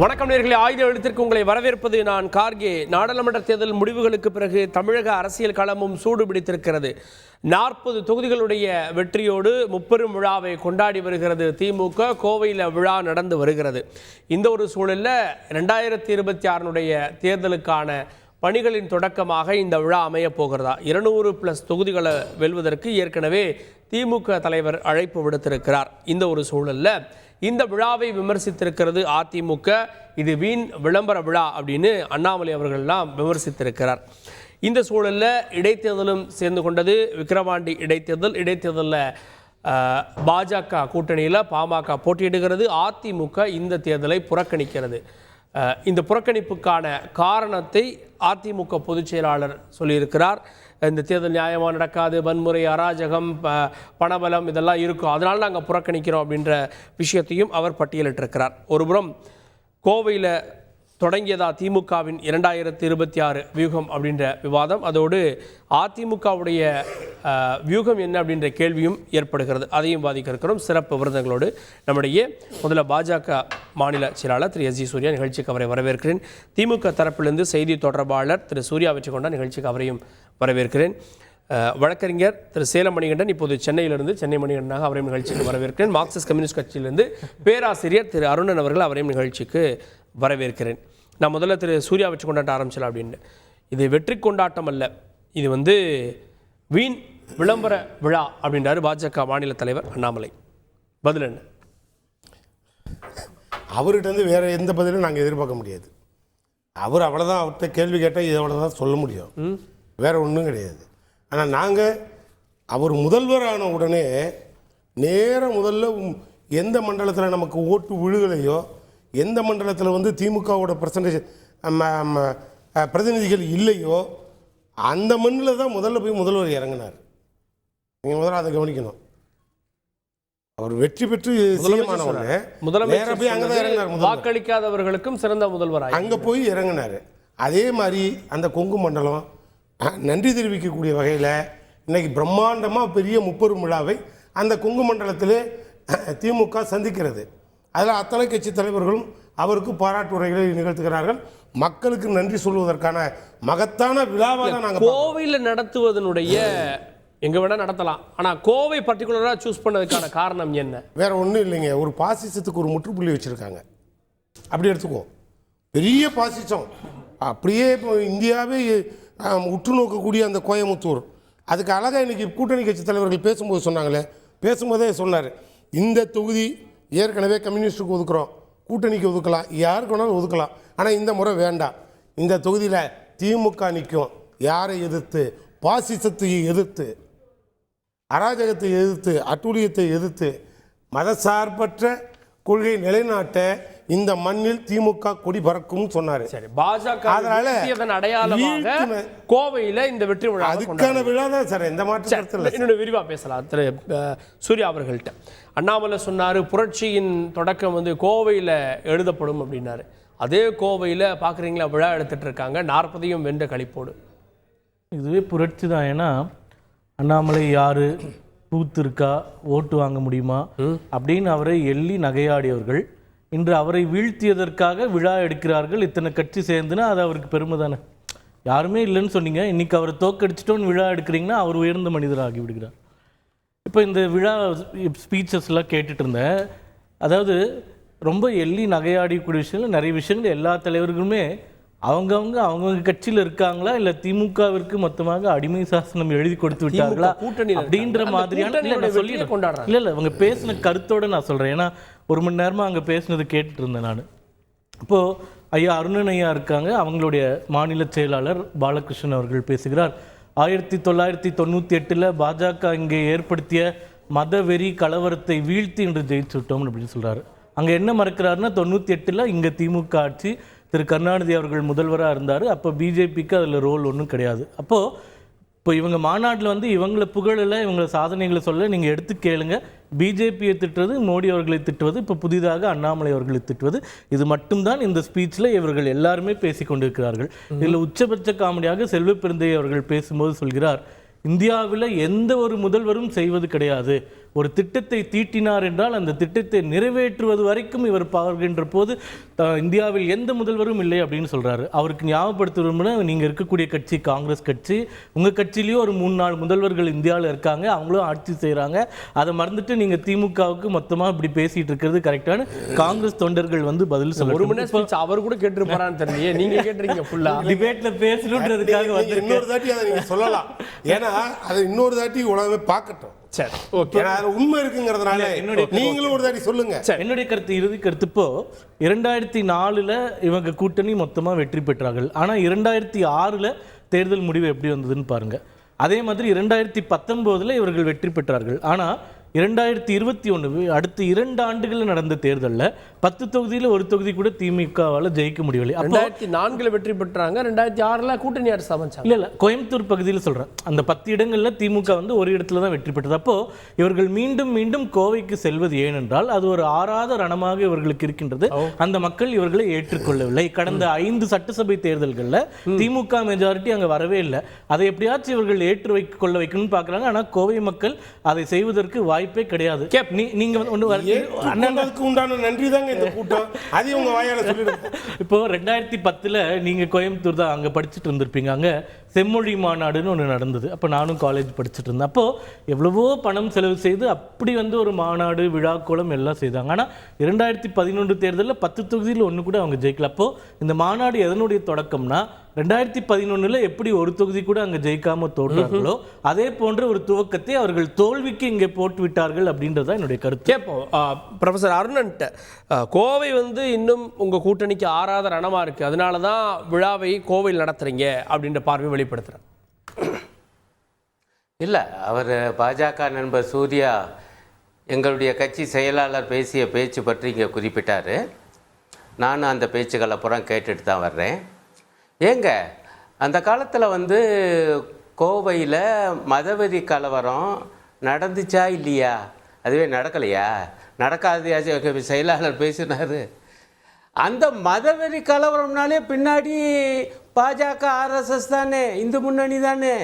வணக்கம் நேயர்களே, ஆயுத எழுத்திற்கு உங்களை வரவேற்பது நான் கார்கே. நாடாளுமன்ற தேர்தல் முடிவுகளுக்கு பிறகு தமிழக அரசியல் களமும் சூடு பிடித்திருக்கிறது. 40 தொகுதிகளுடைய வெற்றியோடு முப்பெரும் விழாவை கொண்டாடி வருகிறது திமுக. கோவையில் விழா நடந்து வருகிறது. இந்த ஒரு சூழலில் 2026 தேர்தலுக்கான பணிகளின் தொடக்கமாக இந்த விழா அமைய போகிறதா? 200+ தொகுதிகளை வெல்வதற்கு ஏற்கனவே திமுக தலைவர் அழைப்பு விடுத்திருக்கிறார். இந்த ஒரு சூழலில் இந்த விழாவை விமர்சித்திருக்கிறது அதிமுக. இது வீண் விளம்பர விழா அப்படின்னு அண்ணாமலை அவர்கள்லாம் விமர்சித்திருக்கிறார். இந்த சூழலில் இடைத்தேர்தலும் சேர்ந்து கொண்டது. விக்கிரவாண்டி இடைத்தேர்தலில் பாஜக கூட்டணியில் பாமக போட்டியிடுகிறது. அதிமுக இந்த தேர்தலை புறக்கணிக்கிறது. இந்த புறக்கணிப்புக்கான காரணத்தை அதிமுக பொதுச் செயலாளர் சொல்லியிருக்கிறார். இந்த தேர்தல் நியாயமாக நடக்காது, வன்முறை, அராஜகம், பணபலம் இதெல்லாம் இருக்கும், அதனால நாங்கள் புறக்கணிக்கிறோம் அப்படின்ற விஷயத்தையும் அவர் பட்டியலிட்டிருக்கிறார். ஒருபுறம் கோவையில் தொடங்கியதா திமுகவின் 2026 வியூகம் அப்படின்ற விவாதம், அதோடு அதிமுகவுடைய வியூகம் என்ன அப்படின்ற கேள்வியும் ஏற்படுகிறது. அதையும் பாதிக்க இருக்கிறோம். சிறப்பு விருந்தங்களோடு நம்முடைய முதல்ல பாஜக மாநில செயலாளர் திரு எஸ் ஜி சூர்யா, நிகழ்ச்சிக்கு அவரை வரவேற்கிறேன். திமுக தரப்பிலிருந்து செய்தி தொடர்பாளர் திரு சூர்யா வெற்றி கொண்ட நிகழ்ச்சிக்கு அவரையும் வரவேற்கிறேன். வழக்கறிஞர் திரு சேலம் மணிகண்டன் இப்போது சென்னையிலிருந்து சென்னை மணிகண்டனாக அவரையும் நிகழ்ச்சிக்கு வரவேற்கிறேன். மார்க்சிஸ்ட் கம்யூனிஸ்ட் கட்சியிலிருந்து பேராசிரியர் திரு அருணன் அவர்கள் அவரையும் நிகழ்ச்சிக்கு வரவேற்கிறேன். நான் முதல்ல திரு சூர்யா வெற்றி கொண்டாட்டம் ஆரம்பிச்சலாம் அப்படின்னு. இது வெற்றி கொண்டாட்டம் அல்ல, இது வீண் விளம்பர விழா அப்படின்றாரு பாஜக மாநில தலைவர் அண்ணாமலை. பதில் என்ன? அவர்கிட்ட வேற எந்த பதிலும் நாங்கள் எதிர்பார்க்க முடியாது. அவர் அவ்வளோதான், அவர்கிட்ட கேள்வி கேட்டால் இதை அவ்வளோதான் சொல்ல முடியும், வேற ஒன்றும் கிடையாது. ஆனால் நாங்கள் அவர் முதல்வரான உடனே முதல்ல எந்த மண்டலத்தில் நமக்கு ஓட்டு விழுகலையோ, எந்த மண்டலத்தில் திமுகவோட பிரதிநிதிகள் இல்லையோ அந்த மண்ணில் தான் முதல்ல போய் முதல்வர் இறங்கினார். நீங்கள் முதல்ல அதை கவனிக்கணும். அவர் வெற்றி பெற்று வாக்களிக்காதவர்களுக்கும் சிறந்த முதல்வர் அங்கே போய் இறங்கினார். அதே மாதிரி அந்த கொங்கு மண்டலம் நன்றி தெரிவிக்கக்கூடிய வகையில் இன்னைக்கு பிரம்மாண்டமாக பெரிய முப்பெரும் விழாவை அந்த கொங்கு மண்டலத்திலே திமுக சந்திக்கிறது. அதில் அத்தனை கட்சி தலைவர்களும் அவருக்கு பாராட்டு உரைகளை நிகழ்த்துகிறார்கள். மக்களுக்கு நன்றி சொல்வதற்கான மகத்தான விழாவாக நாங்கள் கோவையில் நடத்துவதனுடைய எங்கே வேணால் நடத்தலாம், ஆனால் கோவை பர்டிகுலராக சூஸ் பண்ணதுக்கான காரணம் என்ன? வேற ஒன்றும் இல்லைங்க. ஒரு பாசிசத்துக்கு ஒரு முற்றுப்புள்ளி வச்சுருக்காங்க. அப்படி எடுத்துக்குவோம். பெரிய பாசிசம் அப்படியே இப்போ இந்தியாவே உற்று நோக்கக்கூடிய அந்த கோயமுத்தூர், அதுக்கு அழகாக இன்றைக்கி கூட்டணி கட்சி தலைவர்கள் பேசும்போது சொன்னாங்களே, பேசும்போதே சொன்னார், இந்த தொகுதி ஏற்கனவே கம்யூனிஸ்டுக்கு ஒதுக்குறோம், கூட்டணிக்கு ஒதுக்கலாம், யாருக்கு வேணாலும் ஒதுக்கலாம், ஆனால் இந்த முறை வேண்டாம். இந்த தொகுதியில் திமுக நிற்கும். யாரை எதிர்த்து? பாசிசத்தை எதிர்த்து, அராஜகத்தை எதிர்த்து, அட்டூழியத்தை எதிர்த்து, மதசார்பற்ற கொள்கை நிலைநாட்ட இந்த மண்ணில் திமுக கொடி பறக்கும் சொன்னார். சரி, பாஜக அடையாளமாக கோவையில் இந்த வெற்றி விழா, அதுக்கான விழா தான் சார். எந்த மாற்றம் இன்னொரு விரிவாக பேசலாம் திரு சூர்யா அவர்கள்ட்ட. அண்ணாமலை சொன்னார் புரட்சியின் தொடக்கம் கோவையில் எழுதப்படும் அப்படின்னாரு. அதே கோவையில் பார்க்குறீங்களா விழா எடுத்துட்டு இருக்காங்க, 40 வென்ற களிப்போடு. இதுவே புரட்சி தான். ஏன்னா அண்ணாமலை யாரு, பூத்து இருக்கா, ஓட்டு வாங்க முடியுமா அப்படின்னு அவரை எள்ளி நகையாடியவர்கள் இன்று அவரை வீழ்த்தியதற்காக விழா எடுக்கிறார்கள். இத்தனை கட்சி சேர்ந்துன்னா அது அவருக்கு பெருமை தானே. யாருமே இல்லைன்னு சொன்னீங்க, இன்னைக்கு அவரை தோக்கடிச்சிட்டோன்னு விழா எடுக்கிறீங்கன்னா அவர் உயர்ந்த மனிதராகி விடுகிறார். இப்போ இந்த விழா ஸ்பீச்சஸ்லாம் கேட்டுட்டு இருந்தேன். அதாவது ரொம்ப எள்ளி நகையாடிக்கூடிய விஷயங்கள், நிறைய விஷயங்கள் எல்லா தலைவர்களுமே அவங்கவுங்க கட்சியில் இருக்காங்களா இல்லை திமுகவிற்கு மொத்தமாக அடிமை சாசனம் எழுதி கொடுத்து விட்டார்களா அப்படின்ற மாதிரியான இல்லை அவங்க பேசின கருத்தோடு நான் சொல்கிறேன். ஏன்னா 1 மணி நேரமாக அங்கே பேசினது கேட்டுட்டு இருந்தேன் நான். இப்போது ஐயா அருணன் ஐயா இருக்காங்க, அவங்களுடைய மாநில செயலாளர் பாலகிருஷ்ணன் அவர்கள் பேசுகிறார். 1998 பாஜக இங்கே ஏற்படுத்திய மதவெறி கலவரத்தை வீழ்த்தி இன்று ஜெயிச்சு விட்டோம் அப்படின்னு சொல்கிறாரு. அங்கே என்ன மறக்கிறாருன்னா 98 இங்கே திமுக ஆட்சி, திரு கருணாநிதி அவர்கள் முதல்வராக இருந்தார். அப்போ பிஜேபிக்கு அதில் ரோல் ஒன்றும் கிடையாது. இப்போ இவங்க மாநாட்டில் இவங்களை புகழலை, இவங்களை சாதனைகளை சொல்ல நீங்கள் எடுத்து கேளுங்க. பிஜேபியை திட்டுவது, மோடி அவர்களை திட்டுவது, இப்போ புதிதாக அண்ணாமலை அவர்களை திட்டுவது, இது மட்டும்தான் இந்த ஸ்பீச்சில் இவர்கள் எல்லாருமே பேசி கொண்டிருக்கிறார்கள். இதில் உச்சபட்ச காமெடியாக செல்வ பெருந்தை அவர்கள் பேசும்போது சொல்கிறார், இந்தியாவில் எந்த ஒரு முதல்வரும் செய்வது கிடையாது, ஒரு திட்டத்தை தீட்டினார் என்றால் அந்த திட்டத்தை நிறைவேற்றுவது வரைக்கும் இவர் பார்க்கின்ற போது இந்தியாவில் எந்த முதல்வரும் இல்லை அப்படின்னு சொல்றாரு. அவருக்கு ஞாபகப்படுத்துவோம்னா, நீங்க இருக்கக்கூடிய கட்சி காங்கிரஸ் கட்சி, உங்க கட்சியிலேயும் ஒரு 3-4 முதல்வர்கள் இந்தியாவில் இருக்காங்க, அவங்களும் ஆட்சி செய்யறாங்க. அதை மறந்துட்டு நீங்க திமுகவுக்கு மொத்தமா இப்படி பேசிட்டு இருக்கிறது கரெக்டான காங்கிரஸ் தொண்டர்கள் வந்து பதில் சொல்லுவாங்க. அவர் கூட கேட்டிருப்பாரான்னு தெரியலையே, நீங்க கேட்டிருக்கீங்க ஃபுல்லா டிபேட்ல பேசணுன்றதுக்காக வந்து இன்னொரு தாட்டி அதை நீங்க சொல்லலாம். ஏன்னா அதை இன்னொரு தாட்டி உலகமே பார்க்கட்டும். சரி, ஓகே. உண்மை இருக்குங்கிறதுனால நீங்களும் ஒரு தாட்டி சொல்லுங்க. என்னுடைய கருத்து, இறுதி கருத்து, இப்போ 2004 இவங்க கூட்டணி மொத்தமா வெற்றி பெற்றார்கள். ஆனா 2006 தேர்தல் முடிவு எப்படி வந்ததுன்னு பாருங்க. அதே மாதிரி 2019 இவர்கள் வெற்றி பெற்றார்கள். ஆனா 2021 அடுத்த 2 ஆண்டுகள் நடந்த தேர்தலில் 10 தொகுதியில் ஒரு தொகுதி கூட திமுகவால் ஜெயிக்க முடியவில்லை. 2004 வெற்றி பெற்றாங்க, 2006 கூட்டணி அரசு அமைச்சாங்க. இல்லை கோயம்புத்தூர் பகுதியில் சொல்கிறேன், அந்த 10 இடங்களில் திமுக வந்து ஒரு இடத்துல தான் வெற்றி பெற்றது. அப்போ இவர்கள் மீண்டும் மீண்டும் கோவைக்கு செல்வது ஏனென்றால் அது ஒரு ஆறாத ரணமாக இவர்களுக்கு இருக்கின்றது. அந்த மக்கள் இவர்களை ஏற்றுக்கொள்ளவில்லை. கடந்த 5 சட்டசபை தேர்தல்களில் திமுக மெஜாரிட்டி அங்கே வரவே இல்லை. அதை எப்படியாச்சும் இவர்கள் கொள்ள வைக்கணும்னு பார்க்குறாங்க. ஆனால் கோவை மக்கள் அதை செய்வதற்கு வாய்ப்பே கிடையாது. நீங்க உண்டான நன்றி தாங்க இந்த கூட்டம். அது உங்க வாயால சொல்லிடுங்க. இப்போ 2010 நீங்க கோயம்புத்தூர் தான் அங்க படிச்சுட்டு இருந்திருப்பீங்க. அங்க செம்மொழி மாநாடுன்னு ஒன்று நடந்தது. அப்போ நானும் காலேஜ் படிச்சுட்டு இருந்தேன். அப்போ எவ்வளவோ பணம் செலவு செய்து அப்படி வந்து ஒரு மாநாடு விழாக்கோளம் எல்லாம் செய்தாங்க. ஆனால் 2011 தேர்தலில் 10 தொகுதியில் ஒன்று கூட அவங்க ஜெயிக்கல. அப்போ இந்த மாநாடு எதனுடைய தொடக்கம்னா 2011 எப்படி ஒரு தொகுதி கூட அங்கே ஜெயிக்காம தோற்றார்களோ அதே போன்ற ஒரு துவக்கத்தை அவர்கள் தோல்விக்கு இங்கே போட்டு விட்டார்கள் அப்படின்றத என்னுடைய கருத்து. கேட்போம் ப்ரொஃபஸர் அருணன்ட்ட. கோவை வந்து இன்னும் உங்க கூட்டணிக்கு ஆறாத ரணமா இருக்கு, அதனால தான் விழாவை கோவையில் நடத்துறீங்க அப்படின்ற பார்வை வெளிப்படுத்துறேன். இல்லை, அவர் பாஜக நண்பர் சூர்யா எங்களுடைய கட்சி செயலாளர் பேசிய பேச்சு பற்றி இங்கே குறிப்பிட்டார். நானும் அந்த பேச்சுக்களை அப்புறம் கேட்டுட்டு தான் வர்றேன். ஏங்க, அந்த காலத்தில் வந்து கோவையில் மதவெறி கலவரம் நடந்துச்சா இல்லையா? அதுவே நடக்கலையா? நடக்காது செயலாளர் பேசினார். அந்த மதவெறி கலவரம்னாலே பின்னாடி பாஜக ஆர்எஸ்எஸ் தானே, இந்து முன்னணி தானே.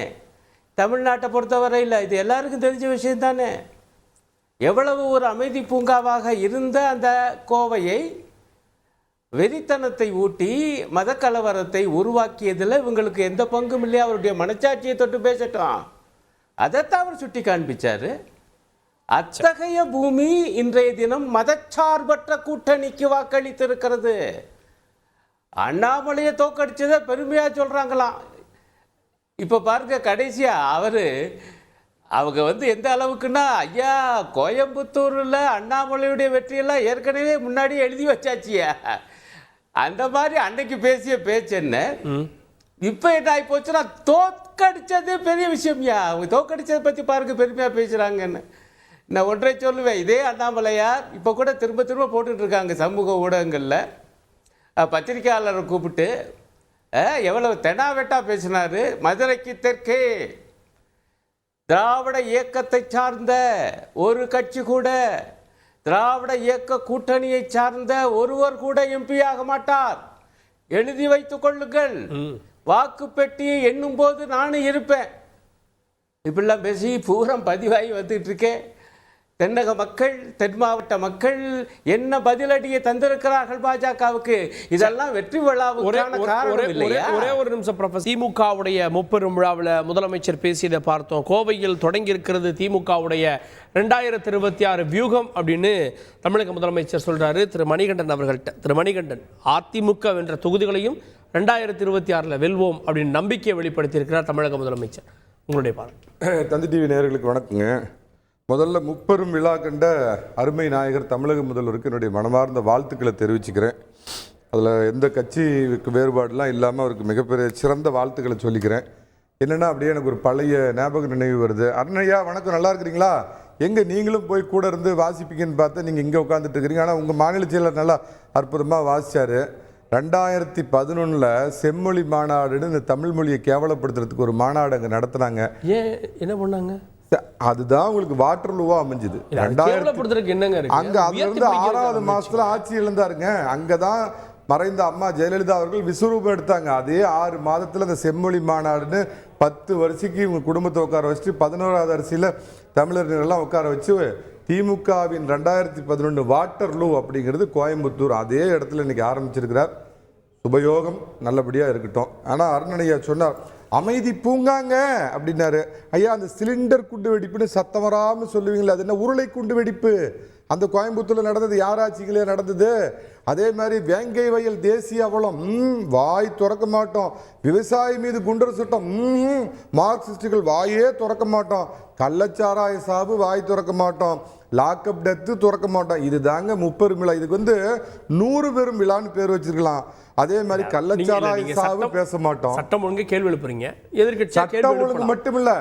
தமிழ்நாட்டை பொறுத்தவரையில் இது எல்லாருக்கும் தெரிஞ்ச விஷயம் தானே. எவ்வளவு ஒரு அமைதி பூங்காவாக இருந்த அந்த கோவையை வெறித்தனத்தை ஊட்டி மத கலவரத்தை உருவாக்கியதில் இவங்களுக்கு எந்த பங்கும் இல்லையா? அவருடைய மனச்சாட்சியை தொட்டு பேசட்டும். அதைத்தான் அவர் சுட்டி காண்பிச்சார். அத்தகைய பூமி இன்றைய தினம் மதச்சார்பற்ற கூட்டணிக்கு வாக்களித்திருக்கிறது. அண்ணாமலையை தோக்கடிச்சதை பெருமையாக சொல்கிறாங்களாம். இப்போ பாருங்க, கடைசியாக அவங்க வந்து எந்த அளவுக்குன்னா, ஐயா கோயம்புத்தூரில் அண்ணாமலையுடைய வெற்றியெல்லாம் ஏற்கனவே முன்னாடி எழுதி வச்சாச்சியா. அந்த மாதிரி அன்னைக்கு பேசிய பேச்சு என்ன, இப்போ என்ன ஆகி போச்சுன்னா தோற்கடிச்சது பெரிய விஷயம்யா. அவங்க தோற்கடிச்சதை பற்றி பாருங்க, பெருமையாக பேசுகிறாங்கன்னு. நான் ஒன்றை சொல்லுவேன், இதே அண்ணாமலையார் இப்போ கூட திரும்ப திரும்ப போட்டுட்ருக்காங்க சமூக ஊடகங்களில். பத்திரிகையாளரை கூப்பிட்டு எவ்வளவு தெனாவெட்டா பேசினார். மதுரைக்கு தெற்கே திராவிட இயக்கத்தை சார்ந்த ஒரு கட்சி கூட, திராவிட இயக்க கூட்டணியை சார்ந்த ஒருவர் கூட எம்பி ஆக மாட்டார், எழுதி வைத்துக் கொள்ளுங்கள், வாக்கு பெட்டியை எண்ணும் போது நானும் இருப்பேன். இப்படிலாம் பேசி பூரம் பதிவாகி வந்துட்டு இருக்கேன். தென்னக மக்கள், தென் மாவட்ட மக்கள் என்ன பதிலடியை தந்திருக்கிறார்கள் பாஜகவுக்கு. இதெல்லாம் வெற்றி விழாவுக்கான காரணம் இல்லையா? ஒரே ஒரு நிமிஷம் ப்ரொஃபஸர். திமுகவுடைய முப்பெரும் விழாவில் முதலமைச்சர் பேசியதை பார்த்தோம். கோவையில் தொடங்கி இருக்கிறது திமுகவுடைய 2026 வியூகம் அப்படின்னு தமிழக முதலமைச்சர் சொல்றாரு. திரு மணிகண்டன் அவர்கள்ட்ட, திரு மணிகண்டன், அதிமுக வென்ற தொகுதிகளையும் 2026 வெல்வோம் அப்படின்னு நம்பிக்கையை வெளிப்படுத்தியிருக்கிறார் தமிழக முதலமைச்சர். உங்களுடைய பார்வை. தந்தி டிவி நேயர்களுக்கு வணக்கங்க. முதல்ல முப்பெரும் விழா கண்ட அருமை நாயகர் தமிழக முதல்வருக்கு என்னுடைய மனமார்ந்த வாழ்த்துக்களை தெரிவிச்சுக்கிறேன். அதில் எந்த கட்சிக்கு வேறுபாடுலாம் இல்லாமல் அவருக்கு மிகப்பெரிய சிறந்த வாழ்த்துக்களை சொல்லிக்கிறேன். என்னென்னா அப்படியே எனக்கு ஒரு பழைய ஞாபக நினைவு வருது. அருணையா வணக்கம், நல்லா இருக்கிறீங்களா? எங்கே நீங்களும் போய் கூட இருந்து வாசிப்பீங்கன்னு பார்த்தா நீங்கள் இங்கே உட்காந்துட்டு இருக்கிறீங்க. ஆனால் உங்கள் மாநில செயலர் நல்லா அற்புதமாக வாசித்தார். 2011 செம்மொழி மாநாடுன்னு இந்த தமிழ் மொழியை கேவலப்படுத்துறதுக்கு ஒரு மாநாடு அங்கே நடத்துனாங்க. ஏன் என்ன பண்ணாங்க? அதுதான் உங்களுக்கு வாட்டர்லூவா அமைஞ்சது. அங்க அதுல இருந்து 6வது மாசத்துல ஆட்சி இழந்தாருங்க. அங்கதான் மறைந்த அம்மா ஜெயலலிதா அவர்கள் விஸ்வரூபம் எடுத்தாங்க. அதே 6 மாதத்தில் அந்த செம்மொழி மாநாடுன்னு 10 வருஷத்துக்கு இவங்க குடும்பத்தை உட்கார வச்சுட்டு 11வது அரசியில் தமிழர்களெல்லாம் உட்கார வச்சு திமுகவின் 2011 வாட்டர்லூ அப்படிங்கிறது கோயம்புத்தூர் அதே இடத்துல இன்னைக்கு ஆரம்பிச்சிருக்கிறார். சுபயோகம் நல்லபடியாக இருக்கட்டும். ஆனால் அருணனையா சொன்னார் அமைதி பூங்காங்க அப்படின்னாரு. ஐயா அந்த சிலிண்டர் குண்டு வெடிப்புன்னு சத்தம் வராமல் சொல்லுவீங்களா, அது என்ன உருளை குண்டு வெடிப்பு? அந்த கோயம்புத்தூர்ல நடந்தது யார் ஆட்சிகளே நடந்தது. அதே மாதிரி வேங்கை வயல் தேசிய அவலம் வாய் திறக்க மாட்டோம். விவசாயி மீது குண்டர் சுட்டம் மார்க்சிஸ்டுகள் வாயே திறக்க மாட்டோம். கள்ளச்சாராய சாவு வாய் திறக்க மாட்டோம். லாக்அப் டெத்து திறக்க மாட்டோம். இது தாங்க முப்பெரும் விழா. இதுக்கு 100 பெரும் விழான்னு பேர் வச்சிருக்கலாம். அதே மாதிரி கள்ளச்சாராய சாவு பேச மாட்டோம். சட்டம் ஒழுங்கு கேள்வி எழுப்புறீங்க. எதிர்க்கட்சி சட்டம் ஒழுங்கு மட்டும் இல்ல,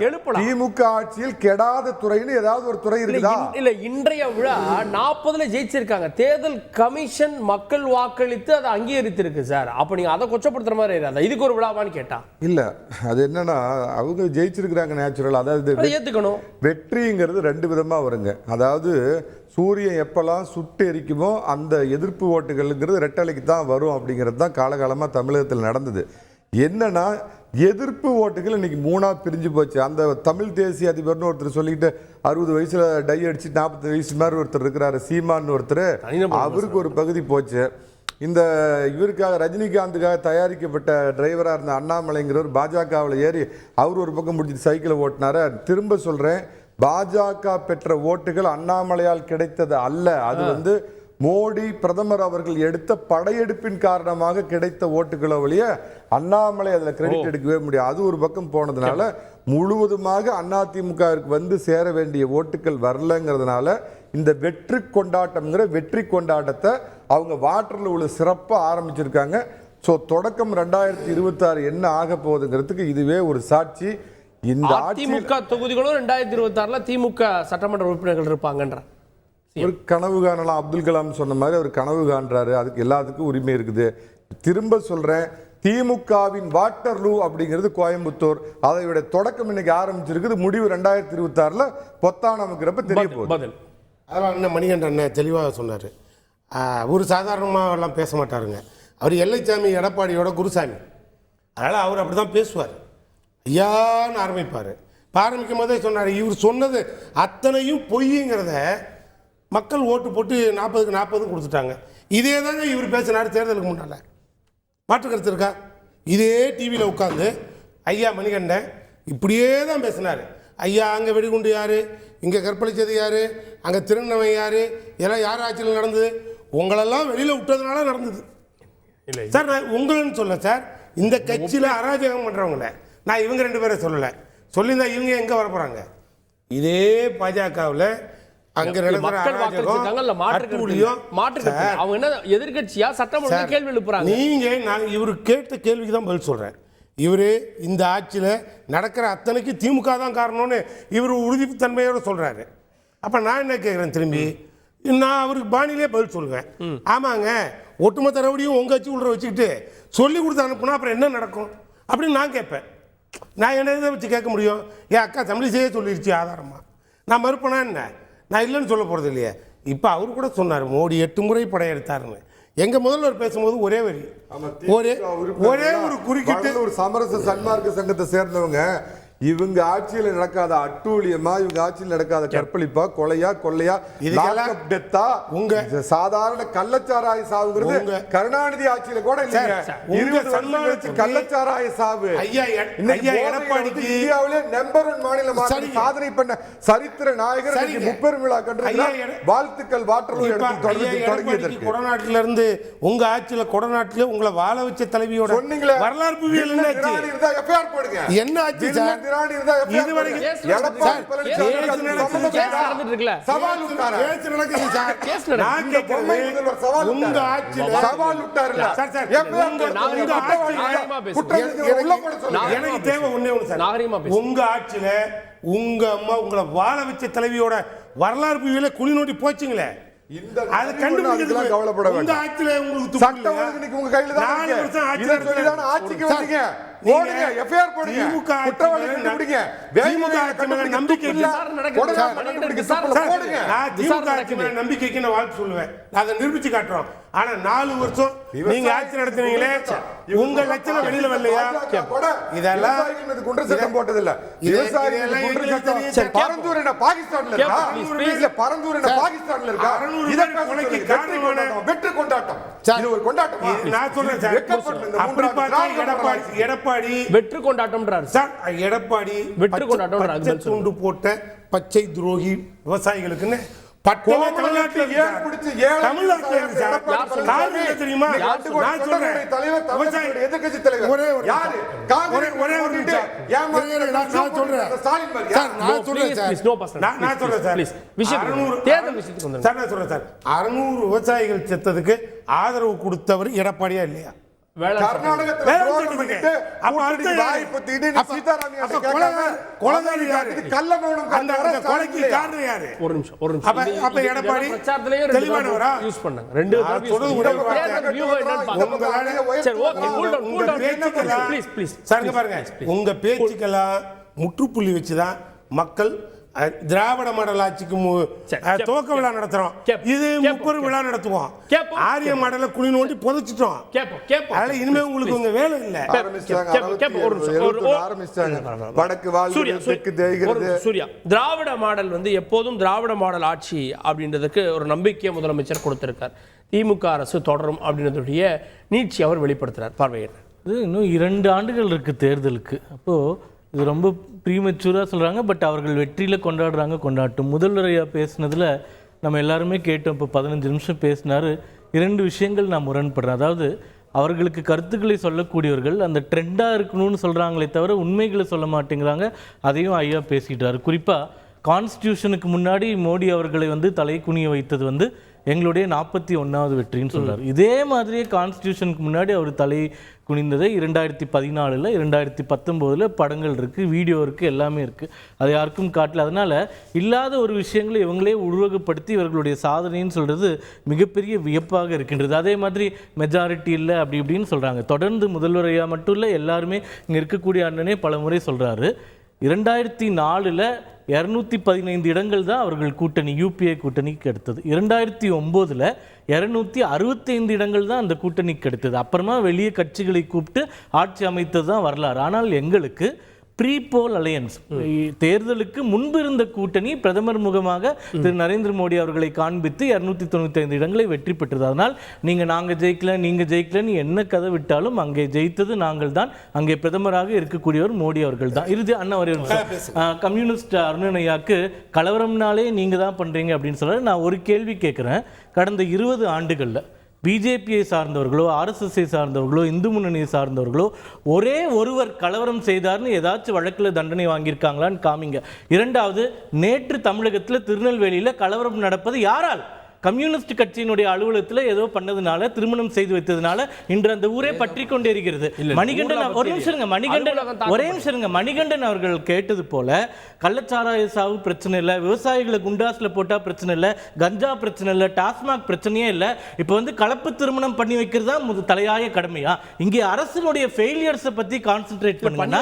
திமுக ஆட்சியில் கெடாத துறைன்னு ஏதாவது ஒரு துறை இருக்குதா? இல்ல இன்றைய விழா 40ல ஜெயிச்சிருக்காங்க. தேர்தல் கமிஷன் மக்கள் வாக்களித்து அதை அங்கீகரித்திருக்கு சார். அப்ப நீங்க அதை கொச்சப்படுத்துற மாதிரி இருக்காது. இதுக்கு ஒரு விழாவான்னு கேட்டா இல்ல, அது என்னன்னா அவங்க ஜெயிச்சிருக்கிறாங்க நேச்சுரல். அதாவது ஏத்துக்கணும். வெற்றிங்கிறது 2 விதமா வருங்க. அதாவது சூரியன் எப்பெல்லாம் சுட்டு எரிக்குமோ அந்த எதிர்ப்பு ஓட்டுகள்ங்கிறது ரெட்டலைக்கு தான் வரும் அப்படிங்கிறது தான் காலகாலமாக தமிழகத்தில் நடந்தது. என்னன்னா எதிர்ப்பு ஓட்டுகள் இன்னைக்கு 3ஆ பிரிஞ்சு போச்சு. அந்த தமிழ் தேசிய அதிபர்னு ஒருத்தர் சொல்லிட்டு 60 வயசுல டை அடிச்சு 40 வயசு மாதிரி ஒருத்தர் இருக்கிறாரு, சீமான்னு ஒருத்தர், அவருக்கு ஒரு பகுதி போச்சு. இந்த இவருக்காக ரஜினிகாந்துக்காக தயாரிக்கப்பட்ட டிரைவராக இருந்த அண்ணாமலைங்கிறவர் பாஜகவில் ஏறி அவர் ஒரு பக்கம் முடிச்சுட்டு சைக்கிளை ஓட்டினாரு. திரும்ப சொல்கிறேன், பாஜக பெற்ற ஓட்டுகள் அண்ணாமலையால் கிடைத்தது அல்ல. அது மோடி பிரதமர் அவர்கள் எடுத்த படையெடுப்பின் காரணமாக கிடைத்த ஓட்டுகளை வழிய அண்ணாமலை அதில் கிரெடிட் எடுக்கவே முடியாது. அது ஒரு பக்கம் போனதுனால முழுவதுமாக அதிமுகவிற்கு சேர வேண்டிய ஓட்டுகள் வரலங்கிறதுனால இந்த வெற்றி கொண்டாட்டம்ங்கிற வெற்றி கொண்டாட்டத்தை அவங்க வாட்டரில் உள்ள சிறப்பாக ஆரம்பிச்சிருக்காங்க. ஸோ தொடக்கம் 2026 என்ன ஆக போகுதுங்கிறதுக்கு இதுவே ஒரு சாட்சி. இந்த அதிமுக தொகுதிகளும் 2026ல திமுக சட்டமன்ற உறுப்பினர்கள் இருப்பாங்கன்ற ஒரு கனவு காணலாம். அப்துல் கலாம் சொன்ன மாதிரி அவர் கனவு காண்றாரு. அதுக்கு எல்லாத்துக்கும் உரிமை இருக்குது. திரும்ப சொல்றேன், திமுகவின் வாட்டர்லூ அப்படிங்கிறது கோயம்புத்தூர். அதையோட தொடக்கம் இன்னைக்கு ஆரம்பிச்சிருக்குது. முடிவு 2026ல பொத்தான அமைக்கிறப்ப தெரிய போகுது. அதெல்லாம் என்ன மணிகண்டன் தெளிவாக சொன்னார். ஒரு சாதாரணமாக எல்லாம் பேச மாட்டாருங்க. அவர் எல்லைச்சாமி எடப்பாடியோட குருசாமி. அதனால் அவர் அப்படி தான் பேசுவார். ஐயான்னு ஆரம்பிப்பார். ஆரம்பிக்கும் போதே சொன்னார், இவர் சொன்னது அத்தனையும் பொய்ங்கிறத மக்கள் ஓட்டு போட்டு 40க்கு 40 கொடுத்துட்டாங்க. இதே தாங்க இவர் பேசினார் தேர்தலுக்கு முன்னால். மாற்று கருத்து இருக்கா? இதே டிவியில் உட்காந்து ஐயா மணிகண்டன் இப்படியே தான் பேசினார். ஐயா அங்கே வெடிகுண்டு யார், இங்கே கற்பழிச்சது யார், அங்கே திருநவன் யார், இதெல்லாம் யார் ஆட்சியில் நடந்தது, உங்களெல்லாம் வெளியில் விட்டதுனால நடந்தது. இல்லை சார், நான் உங்களுன்னு சொல்ல சார், இந்த கட்சியில் அராஜகம் பண்ணுறவங்கள நான் இவங்க 2 பேரை சொல்லலை. சொல்லியிருந்தா இவங்க எங்கே வர போகிறாங்க? இதே பாஜகவில் அங்க எதிர்கட்சியா சட்டம் கேள்வி எழுப்புறாங்க. நீங்க நான் இவரு கேட்ட கேள்விக்கு தான் பதில் சொல்றேன். இவரு இந்த ஆட்சியில நடக்கிற அத்தனைக்கு திமுக தான் காரணம்னு இவர் உறுதித்தன்மையோட சொல்றாரு. அப்ப நான் என்ன கேட்கிறேன், திரும்பி நான் அவருக்கு பாணியிலே பதில் சொல்லுவேன். ஆமாங்க, ஒட்டுமொத்த ரவுடியும் உங்க கட்சி உள்ள வச்சுக்கிட்டு சொல்லி கொடுத்து அனுப்புனா அப்புறம் என்ன நடக்கும் அப்படின்னு நான் கேட்பேன். நான் என்ன வச்சு கேட்க முடியும்? என் அக்கா தமிழிசையே சொல்லிருச்சு ஆதாரமா. நான் மறுப்பேனா என்ன? நான் இல்லைன்னு சொல்ல போகிறது இல்லையே. இப்போ அவர் கூட சொன்னார், மோடி 8 முறை படையெடுத்தாருன்னு. எங்கள் முதல்வர் பேசும்போது ஒரே வரி, ஒரே ஒரு குறுக்கிட்டு ஒரு சமரச சன்மார்க்க சங்கத்தை சேர்ந்தவங்க இவங்க ஆட்சியில் நடக்காத அட்டூழியமா, இவங்க ஆட்சியில் நடக்காத கற்பழிப்பா, கொலையா, கொள்ளையா, டெத்தா, உங்க சாதாரண கள்ளச்சாராய சாவுங்கிறது கருணாநிதி ஆட்சியில கூட இல்லைங்க. 20 வருஷம் கள்ளச்சாராய சாவு எடப்பாடிக்கு இந்தியாவிலே நம்பர் 1 மாநிலமாக சாதனை பண்ண சரித்திர நாயகர் முப்பெரும் விழா கண்டு வாழ்த்துக்கள். வாட்டர்லூ கொடநாட்டில இருந்து உங்க ஆட்சியில கொடநாட்டில உங்களை வாழ வச்ச தலைவியோட சொன்னீங்களே வரலாறு என்ன ஆச்சு சார்? உங்க ஆட்சியில உங்க அம்மா உங்களை வாழ வச்ச தலைவியோட வரலாறு குழி நோண்டி போச்சுங்களே. அது கண்டுபிடிக்கிறதுக்கு கவலைப்பட வேண்டாம். ஆட்சியில உங்களுக்கு சட்டம் ஒழுங்கு உங்க கையில தான் இருக்கு. இத சொல்லி தான் ஆட்சிக்கு வந்தீங்க. போடுங்க, எஃப்ஐஆர் போடுங்க, குற்றவாளிகளை கண்டுபிடிங்க. திமுக ஆட்சி மேல நம்பிக்கை இல்ல, போடுங்க. திமுக ஆட்சி மேல நம்பிக்கைக்கு நான் வாழ்த்து சொல்லுவேன். அதை நிரூபிச்சு காட்டுறோம். ஆனா 4 வருஷம் நீங்க ஆட்சி நடத்துனீங்களே, உங்க லட்சணம் வெளியில வரலையா? இதெல்லாம் குண்டர் சட்டம் போட்டதில்ல. பரந்தூர் என்ன பாகிஸ்தான்ல இருக்கா? இல்ல பரந்தூர் என்ன பாகிஸ்தான்ல இருக்கா? கொலைக்கு காரணமான வெற்றி கொண்டாட்டம். இது ஒரு கொண்டாட்டமா? நான் சொல்றேன் சார், அப்படி பார்த்தா எடப்பாடி வெற்றி கொண்டாட்டம்ன்றாரு சார். எடப்பாடி வெற்றி கொண்டாட்டம்ன்றாரு. பச்சை துண்டு போட்ட பச்சை துரோகி விவசாயிகளுக்குன்னு பட்டமே தமிழ்நாட்டில் தமிழ்நாட்டில் இருக்கு சார். காரணம் தெரியுமா? நான் சொல்றேன், எதிர்க்கட்சி தலைவர் ஒரே ஒரு யாரு? ஒரே ஒரு நிமிஷம் நான் சொல்றேன் சார். நான் சொல்றேன் சார், 600 விவசாயிகள் செத்ததுக்கு ஆதரவு கொடுத்தவர் எடப்பாடியா இல்லையா? உங்க பேச்சுக்கெல்லாம் முற்றுப்புள்ளி வச்சுதான் மக்கள் திராவிட மாடல் ஆட்சிக்கு துவக்க விழா நடத்துறோம். இது 30 விழா நடத்துவோம். ஆரிய மாடல குழி நோண்டி புதைச்சிட்டோம். அதனால இனிமே உங்களுக்கு உங்க வேலை இல்ல. சூர்யா, திராவிட மாடல் வந்து எப்போதும் திராவிட மாடல் ஆட்சி அப்படின்றதுக்கு ஒரு நம்பிக்கையை முதலமைச்சர் கொடுத்திருக்கார். திமுக அரசு தொடரும் அப்படின்றதுடைய நீட்சி அவர் வெளிப்படுத்துறார். பார்வையர், இது இன்னும் 2 ஆண்டுகள் இருக்கு தேர்தலுக்கு. அப்போ இது ரொம்ப ப்ரீமெச்சூராக சொல்கிறாங்க. பட் அவர்கள் வெற்றியில் கொண்டாட்டும். முதல்வரையா பேசுனதில் நம்ம எல்லாருமே கேட்டோம். இப்போ 15 நிமிஷம் பேசினார். 2 விஷயங்கள் நான் முரண்படுறேன். அதாவது அவர்களுக்கு கருத்துக்களை சொல்லக்கூடியவர்கள் அந்த ட்ரெண்டாக இருக்கணும்னு சொல்கிறாங்களே தவிர உண்மைகளை சொல்ல மாட்டேங்கிறாங்க. அதையும் ஐயா பேசிட்டார். குறிப்பாக கான்ஸ்டியூஷனுக்கு முன்னாடி மோடி அவர்களை வந்து தலை குனிய வைத்தது வந்து எங்களுடைய 41வது வெற்றின்னு சொல்றாரு. இதே மாதிரியே கான்ஸ்டியூஷனுக்கு முன்னாடி அவர் தலை குனிந்ததை 2014 2019 படங்கள் இருக்குது, வீடியோ இருக்குது, எல்லாமே இருக்குது. அது யாருக்கும் காட்டல. அதனால் இல்லாத ஒரு விஷயங்களை இவங்களே உருவகப்படுத்தி இவர்களுடைய சாதனைன்னு சொல்கிறது மிகப்பெரிய வியப்பாக இருக்கின்றது. அதே மாதிரி மெஜாரிட்டி இல்லை அப்படி இப்படின்னு சொல்கிறாங்க. தொடர்ந்து முதல்வரையா மட்டும் இல்லை, எல்லாருமே இங்கே இருக்கக்கூடிய அண்ணனே பல முறை சொல்கிறாரு. 2004 215 இடங்கள் தான் அவர்கள் கூட்டணி யூபிஏ கூட்டணிக்கு எடுத்தது. 2009 265 இடங்கள் தான் அந்த கூட்டணிக்கு எடுத்தது. அப்புறமா வெளியே கட்சிகளை கூப்பிட்டு ஆட்சி அமைத்தது தான் வரலாறு. ஆனால் எங்களுக்கு ப்ரீபோல் அலையன்ஸ் தேர்தலுக்கு முன்பு இருந்த கூட்டணி பிரதமர் முகமாக திரு நரேந்திர மோடி அவர்களை காண்பித்து 295 இடங்களை வெற்றி பெற்றது. அதனால் நாங்கள் ஜெயிக்கலன்னு என்ன கதை விட்டாலும் அங்கே ஜெயித்தது நாங்கள் தான். அங்கே பிரதமராக இருக்கக்கூடியவர் மோடி அவர்கள் தான். இறுதி அண்ணா ஒரு கம்யூனிஸ்ட் அருணனையாக்கு கலவரம்னாலே நீங்கள் தான் பண்ணுறீங்க அப்படின்னு சொல்ல நான் ஒரு கேள்வி கேட்குறேன். கடந்த 20 ஆண்டுகளில் பிஜேபியை சார்ந்தவர்களோ ஆர்எஸ்எஸ்ஐ சார்ந்தவர்களோ இந்து முன்னணியை சார்ந்தவர்களோ ஒரே ஒருவர் கலவரம் செய்தார்னு ஏதாச்சும் வழக்கில் தண்டனை வாங்கியிருக்காங்களான்னு காமிங்க. 2வது, நேற்று தமிழகத்தில் திருநெல்வேலியில் கலவரம் நடப்பது யாரால்? கம்யூனிஸ்ட் கட்சியினுடைய அலுவலகத்தில் ஏதோ பண்ணதுனால, திருமணம் செய்து வைத்ததுனால இன்று அந்த ஊரே பற்றி கொண்டே இருக்கிறது. மணிகண்டன் ஒரே நிமிஷம் மணிகண்டன் அவர்கள் கேட்டது போல கள்ளச்சாராய சாவு பிரச்சனை இல்லை, விவசாயிகளை குண்டாஸ்ல போட்டா பிரச்சனை இல்லை, கஞ்சா பிரச்சனை இல்லை, டாஸ்மாக் பிரச்சனையே இல்லை. இப்போ வந்து கலப்பு திருமணம் பண்ணி வைக்கிறதா தலையாய கடமையா? இங்கே அரசினுடைய ஃபெயிலியர்ஸை பத்தி கான்சென்ட்ரேட் பண்ணுங்க.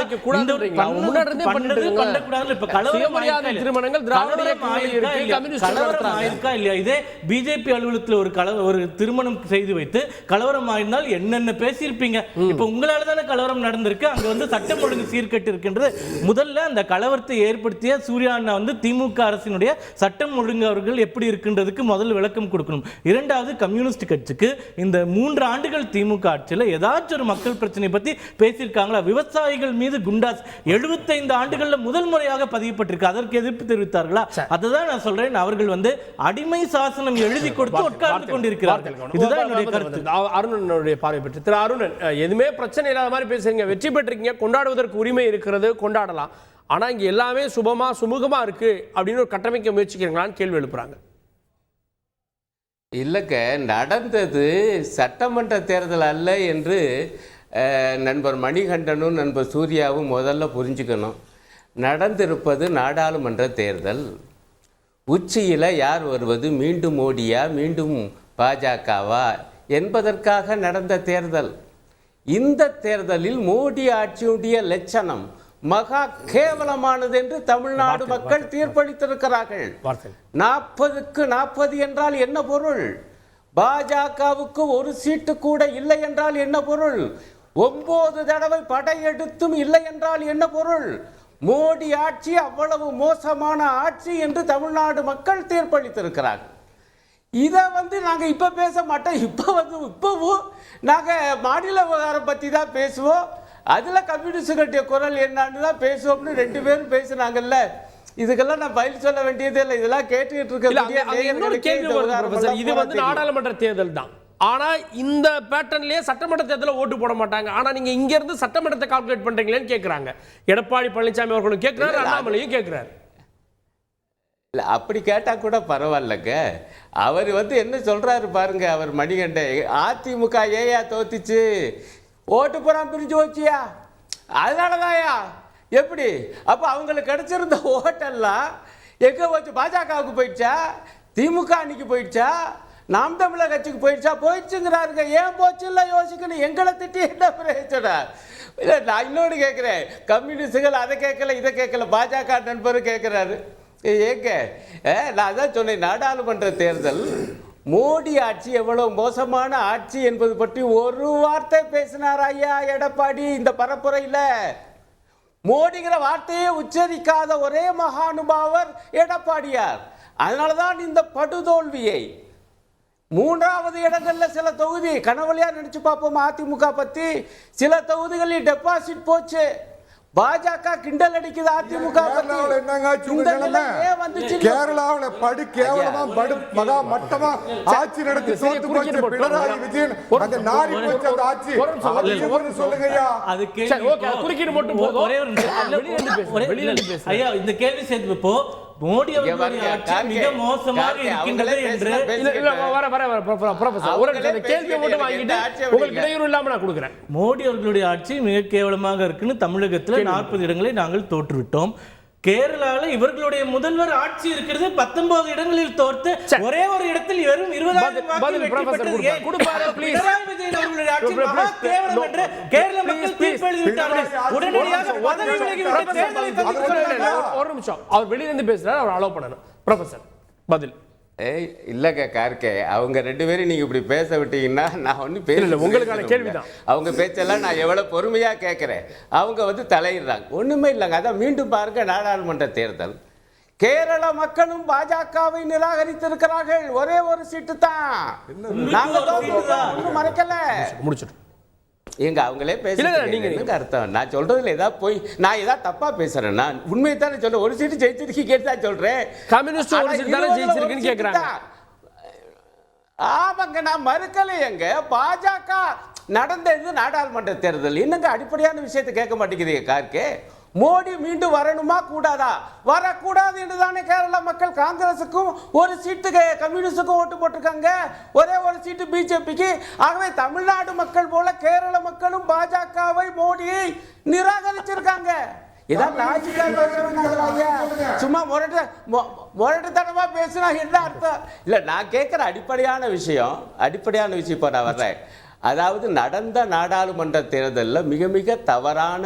இதே பிஜேபி அலுவலகத்தில் ஒரு திருமணம் செய்து வைத்து கலவரம் ஆயிருந்தால் என்னென்ன பேசியிருப்பீங்க. இப்ப உங்களால தானே கலவரம் நடந்திருக்கு. அங்க வந்து சட்டம் ஒழுங்கு சீர்கட்டு இருக்கின்றது. முதல்ல அந்த கலவரத்தை ஏற்படுத்திய சூர்யா அண்ணா வந்து திமுக அரசினுடைய சட்டம் ஒழுங்கு அவர்கள் எப்படி இருக்கின்றதுக்கு முதல் விளக்கம் கொடுக்கணும். 2வது, கம்யூனிஸ்ட் கட்சிக்கு இந்த 3 ஆண்டுகள் திமுக ஆட்சியில் ஏதாச்சும் ஒரு மக்கள் பிரச்சனை பத்தி பேசியிருக்காங்களா? விவசாயிகள் மீது குண்டாஸ் 75 ஆண்டுகள்ல முதல் முறையாக பதியப்பட்டிருக்கு. அதற்கு எதிர்ப்பு தெரிவித்தார்களா? அதுதான் நான் சொல்றேன். அவர்கள் வந்து அடிமை சாசனம் எழுதி கொடுத்து உட்கார்ந்து கொண்டிருக்கிறார்கள். இதுதான் என்னுடைய கருத்து. அருணனுடைய பார்வை பற்றி திரு அருணன், எதுவுமே பிரச்சனை இல்லாத மாதிரி பேசுறீங்க. வெற்றி பெற்றிருக்கீங்க, கொண்டாடுவதற்கு உரிமை இருக்கிறது, கொண்டாடலாம். ஆனா இங்க எல்லாமே சுமூகமா இருக்கு அப்படின்னு ஒரு கட்டமைக்க முயற்சிக்கிறீங்களான்னு கேள்வி எழுப்புறாங்க. இல்லைங்க, நடந்தது சட்டமன்ற தேர்தல் அல்ல என்று நண்பர் மணிகண்டனும் நண்பர் சூர்யாவும் முதல்ல புரிஞ்சுக்கணும். நடந்திருப்பது நாடாளுமன்ற தேர்தல். உச்சியில் யார் வருவது, மீண்டும் மோடியா மீண்டும் பாஜகவா என்பதற்காக நடந்த தேர்தல். இந்த தேர்தலில் மோடி ஆட்சியுடைய லட்சணம் மகா கேவலமானது என்று தமிழ்நாடு மக்கள் தீர்ப்பளித்திருக்கிறார்கள். 40க்கு 40 என்றால் என்ன பொருள்? பாஜகவுக்கு ஒரு சீட்டு கூட இல்லை என்றால் என்ன பொருள்? 9 தடவை படையெடுத்தும் இல்லை என்றால் என்ன பொருள்? மோடி ஆட்சி அவ்வளவு மோசமான ஆட்சி என்று தமிழ்நாடு மக்கள் தீர்ப்பளித்திருக்கிறார்கள். இதை நாங்கள் இப்போ பேச மாட்டோம். இப்போவும் நாங்கள் மாநில விவகாரம் பற்றி தான் பேசுவோம். அதில் கம்யூனிஸ்ட் கட்டிய குரல் என்னான்னு தான் பேசுவோம்னு 2 பேரும் பேசுனாங்கல்ல. இதுக்கெல்லாம் நான் பதில் சொல்ல வேண்டியது இல்லை. இதெல்லாம் கேட்டுக்கிட்டு இருக்க இது நாடாளுமன்ற தேர்தல் தான். ஆனா இந்த பேட்டர்ன்லயே சட்டமன்ற தேர்தலில் ஓட்டு போட மாட்டாங்க. ஆனா நீங்க இங்க இருந்து சட்டமன்றத்தை கால்குலேட் பண்றீங்களேன்னு கேட்கறாங்க. எடப்பாடி பழனிசாமி அவர்களும் கேட்கிறாரு, அண்ணாமலையும் கேட்கிறாரு. இல்லை அப்படி கேட்டால் கூட பரவாயில்லங்க. அவர் என்ன சொல்கிறாரு பாருங்க. அவர் மணிகண்டை அதிமுக ஏயா தோத்துச்சு, ஓட்டு புறம் பிரிஞ்சு வச்சியா, அதனால தான்யா. எப்படி அப்போ அவங்களுக்கு கிடைச்சிருந்த ஓட்டெல்லாம் எங்கே போச்சு? பாஜகவுக்கு போயிடுச்சா, திமுக அன்னைக்கு போயிடுச்சா, நாம் தமிழர் கட்சிக்கு போயிடுச்சா? போயிடுச்சுங்கிறாருங்க. ஏன் போச்சு இல்லை யோசிக்கணும். எங்களை திட்டி என்ன பிரயோஜனா? இல்லை நான் இன்னொன்று கேட்குறேன். கம்யூனிஸ்டுகள் அதை கேட்கல இதை கேட்கல, பாஜக நண்பரும் கேட்குறாரு. ஏங்க நான் தான் சொன்னேன், நாடாளுமன்ற தேர்தல் மோடி ஆட்சி எவ்வளவு மோசமான ஆட்சி என்பது பற்றி ஒரு வார்த்தை பேசினார் ஐயா எடப்பாடி இந்த பரப்புரையில். மோடிங்கிற வார்த்தையை உச்சரிக்காத ஒரே மகானுபாவர் எடப்பாடியார். அதனால தான் இந்த படுதோல்வியை 3வது இடங்கள்ல சில தொகுதி கனவழியா நினைச்சு பார்ப்போம். அதிமுக பத்தி சில தொகுதிகளில் டெபாசிட் போச்சு. பாஜக கிண்டல் அடிக்குது அதிமுக கேரளாவில் படு கேவலமா படு மகா மட்டமா ஆட்சி நடத்தி தோத்து போச்சு பினராயி விஜயன். அந்த நாரி போச்சு அந்த ஆட்சி. சொல்லுங்கய்யா, அது குறுக்கீடு மட்டும் போதும். ஒரே ஒரு ஐயா இந்த கேள்வி சேர்த்து இப்போ மோடி அவர்களுடைய ஆட்சி மிக மோசமாக இருக்கின்றது என்று கேள்வி மட்டும் வாங்கிட்டு உங்களுக்கு இடையூறு இல்லாம நான் கொடுக்கிறேன். மோடி அவர்களுடைய ஆட்சி மிக கேவலமாக இருக்குன்னு தமிழகத்தில் 40 இடங்களை நாங்கள் தோற்றுவிட்டோம். கேரளாவில் இவர்களுடைய முதல்வர் ஆட்சி இருக்கிறது 19 இடங்களில் தோற்று ஒரே ஒரு இடத்தில் வெறும் 20,000 வாக்கு வெற்றி பெற்றது. பினராயி விஜயன் அவர்களுடைய ஆட்சி மகா கேவலம் என்று கேரள மக்கள் தீர்ப்பு எழுதிவிட்டார்கள். உடனடியாக பதவி விலகிவிட்டு தேர்தலை ஒரு நிமிஷம் அவர் வெளியிலிருந்து பேசுறாரு, அவர் அலோவ் பண்ணணும். ப்ரொஃபசர் பதில். இல்லைங்க கார்கே, அவங்க 2 பேரும் நீங்கள் இப்படி பேச விட்டீங்கன்னா நான் ஒன்றும் பேசல. உங்களுக்கான கேள்விதான். அவங்க பேச்செல்லாம் நான் எவ்வளோ பொறுமையாக கேட்குறேன். அவங்க தலையிடுறாங்க. ஒன்றுமே இல்லைங்க. அதான் மீண்டும் பாருங்க, நாடாளுமன்ற தேர்தல் கேரள மக்களும் பாஜகவை நிராகரித்திருக்கிறார்கள். ஒரே ஒரு சீட்டு தான். நாங்கள் ஒன்றும் மறைக்கல. முடிச்சிட்டு எங்க அவங்களே பேசுறீங்க அர்த்தம். நான் சொல்றதுல ஏதாவது போய் நான் ஏதாவது தப்பா பேசுறேன். நான் உண்மையை தானே சொல்றேன். ஒரு சீட்டு ஜெயிச்சிருக்கீங்க தான் சொல்றேன். கம்யூனிஸ்ட் ஒரு சீட்டு தானே ஜெயிச்சிருக்குன்னு கேக்குறாங்க. ஆமாங்க, நான் மறுக்கலையேங்க. பாஜக நடந்தது நாடாளுமன்ற தேர்தல். என்னங்க அடிப்படையான விஷயத்தை கேட்க மாட்டேங்குதுங்க கார்கே. மோடி மீண்டும் வரணுமா கூடாதா? வரக்கூடாது என்று தானே கேரள மக்கள் காங்கிரஸுக்கும் ஒரு சீட்டு கம்யூனிஸ்டுக்கும் ஓட்டு போட்டிருக்காங்க. ஒரே ஒரு சீட்டு பிஜேபிக்கு. ஆகவே தமிழ்நாடு மக்கள் போல கேரள மக்களும் பாஜகவை மோடியை நிராகரிச்சிருக்காங்க. சும்மா முரட்டுத்தனமா பேசினா என்ன அர்த்தம்? இல்ல நான் கேட்கிற அடிப்படையான விஷயம் இப்போ நான் வர்றேன். அதாவது நடந்த நாடாளுமன்ற தேர்தலில் மிக மிக தவறான